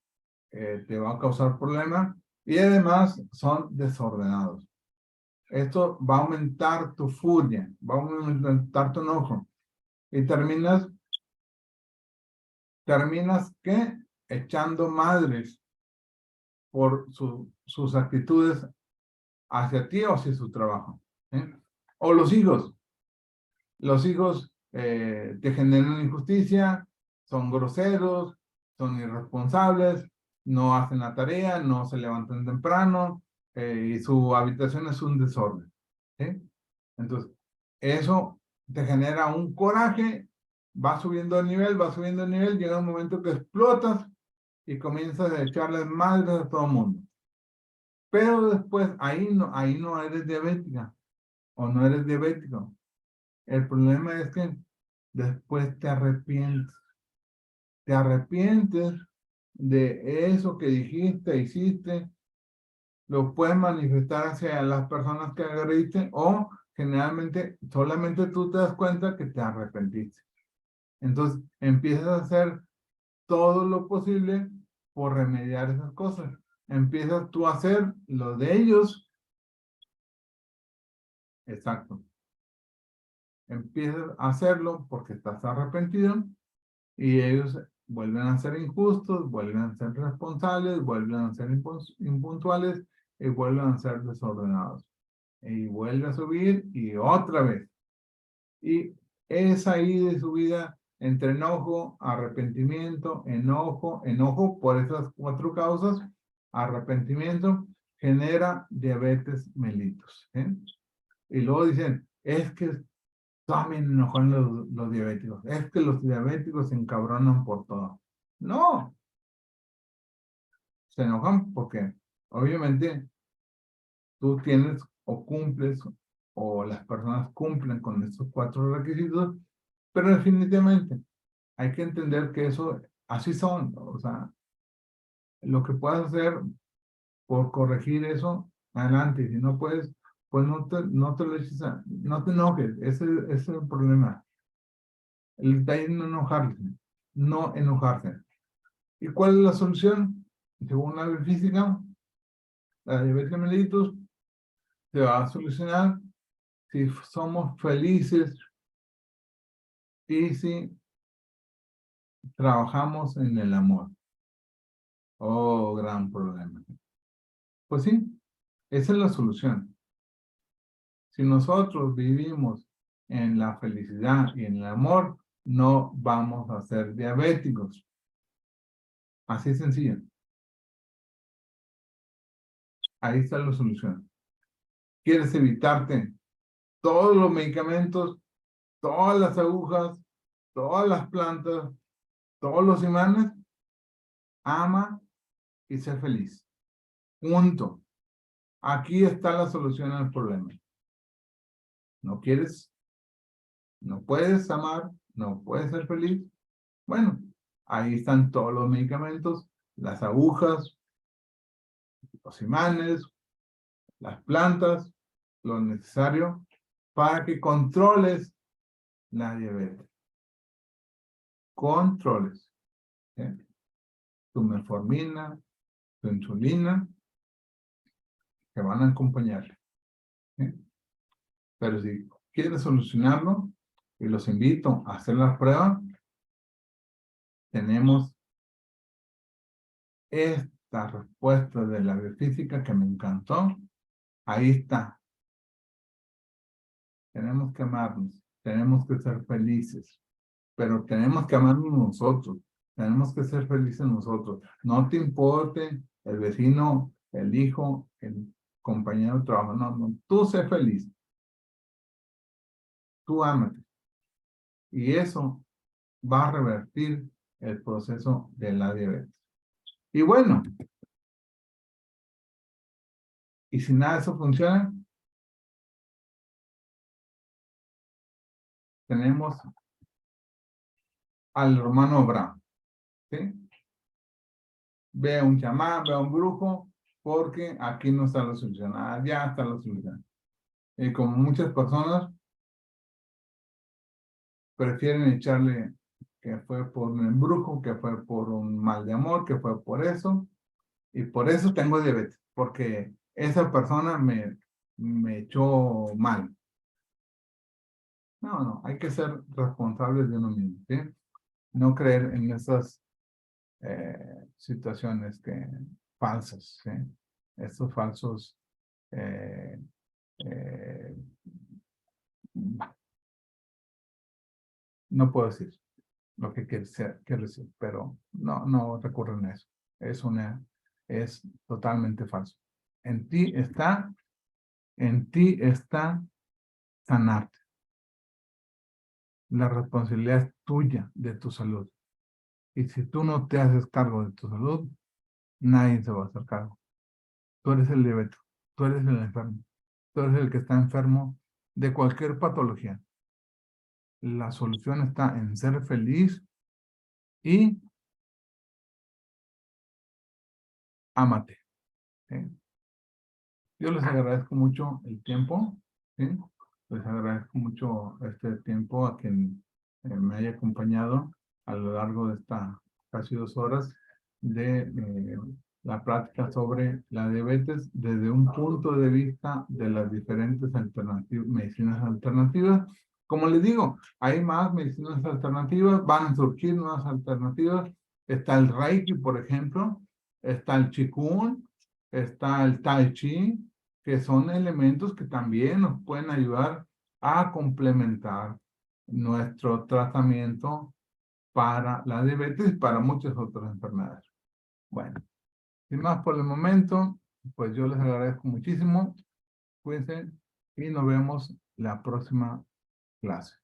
te va a causar problemas y además son desordenados. Esto va a aumentar tu furia, va a aumentar tu enojo y terminas ¿qué? Echando madres por sus actitudes hacia ti o hacia su trabajo. ¿Eh? O los hijos. Los hijos te generan injusticia, son groseros, son irresponsables, no hacen la tarea, no se levantan temprano y su habitación es un desorden. ¿Sí? Entonces, eso te genera un coraje, va subiendo de nivel, llega un momento que explotas y comienzas a echarles madres a todo el mundo. Pero después, ahí no eres diabética o no eres diabético. El problema es que después te arrepientes de eso que dijiste, hiciste, lo puedes manifestar hacia las personas que agrediste o generalmente solamente tú te das cuenta que te arrepentiste. Entonces empiezas a hacer todo lo posible por remediar esas cosas. Empiezas tú a hacer lo de ellos. Exacto. Empiezas a hacerlo porque estás arrepentido y ellos vuelven a ser injustos, vuelven a ser responsables, vuelven a ser impuntuales y vuelven a ser desordenados. Y vuelve a subir y otra vez. Y es ahí de subida entre enojo, arrepentimiento, enojo por esas 4 causas, arrepentimiento, genera diabetes mellitus. ¿Eh? Y luego dicen, es que también enojan los diabéticos. Es que los diabéticos se encabronan por todo. No, se enojan porque obviamente tú tienes o cumples o las personas cumplen con estos 4 requisitos, pero definitivamente hay que entender que eso así son. O sea, lo que puedas hacer por corregir eso, adelante. Y si no puedes, pues no te lo eches no te enojes. Ese es el problema. El detalle es no enojarse, no enojarse. ¿Y cuál es la solución? Según la biofísica, la diabetes mellitus se va a solucionar si somos felices y si trabajamos en el amor. Oh, gran problema. Pues sí, esa es la solución. Si nosotros vivimos en la felicidad y en el amor, no vamos a ser diabéticos. Así sencillo. Ahí está la solución. ¿Quieres evitarte todos los medicamentos, todas las agujas, todas las plantas, todos los imanes? Ama y sé feliz. Punto. Aquí está la solución al problema. ¿No quieres? ¿No puedes amar? ¿No puedes ser feliz? Bueno, ahí están todos los medicamentos, las agujas, los imanes, las plantas, lo necesario para que controles la diabetes. Controles. ¿Eh? Tu metformina, tu insulina, que van a acompañar. ¿Eh? Pero si quieres solucionarlo, y los invito a hacer la prueba, tenemos esta respuesta de la biofísica que me encantó. Ahí está. Tenemos que amarnos, tenemos que ser felices, pero tenemos que amarnos nosotros, tenemos que ser felices nosotros. No te importe el vecino, el hijo, el compañero de trabajo, no, tú sé feliz, tú ámate. Y eso va a revertir el proceso de la diabetes. Y bueno, y si nada de eso funciona, tenemos al hermano Abraham, ¿sí? Ve a un chamán, ve a un brujo, porque aquí no está la solución. Ya está la solución. Y como muchas personas prefieren echarle que fue por un embrujo, que fue por un mal de amor, que fue por eso, y por eso tengo diabetes, porque esa persona me echó mal. No, no, hay que ser responsables de uno mismo, ¿sí? No creer en esas situaciones falsas, ¿sí? Estos falsos, eh, eh, no puedo decir lo que quiero decir, pero no recurren a eso. Es totalmente falso. En ti está sanarte. La responsabilidad es tuya de tu salud. Y si tú no te haces cargo de tu salud, nadie se va a hacer cargo. Tú eres el diabético, tú eres el enfermo, tú eres el que está enfermo de cualquier patología. La solución está en ser feliz y ámate, ¿sí? Yo les agradezco mucho el tiempo, ¿sí? Les agradezco mucho este tiempo a quien me haya acompañado a lo largo de esta casi 2 horas de la plática sobre la diabetes desde un punto de vista de las diferentes medicinas alternativas. Como les digo, hay más medicinas alternativas, van a surgir nuevas alternativas. Está el Reiki, por ejemplo, está el Qigong, está el Tai Chi, que son elementos que también nos pueden ayudar a complementar nuestro tratamiento para la diabetes y para muchas otras enfermedades. Bueno, sin más por el momento, pues yo les agradezco muchísimo. Cuídense y nos vemos la próxima clase.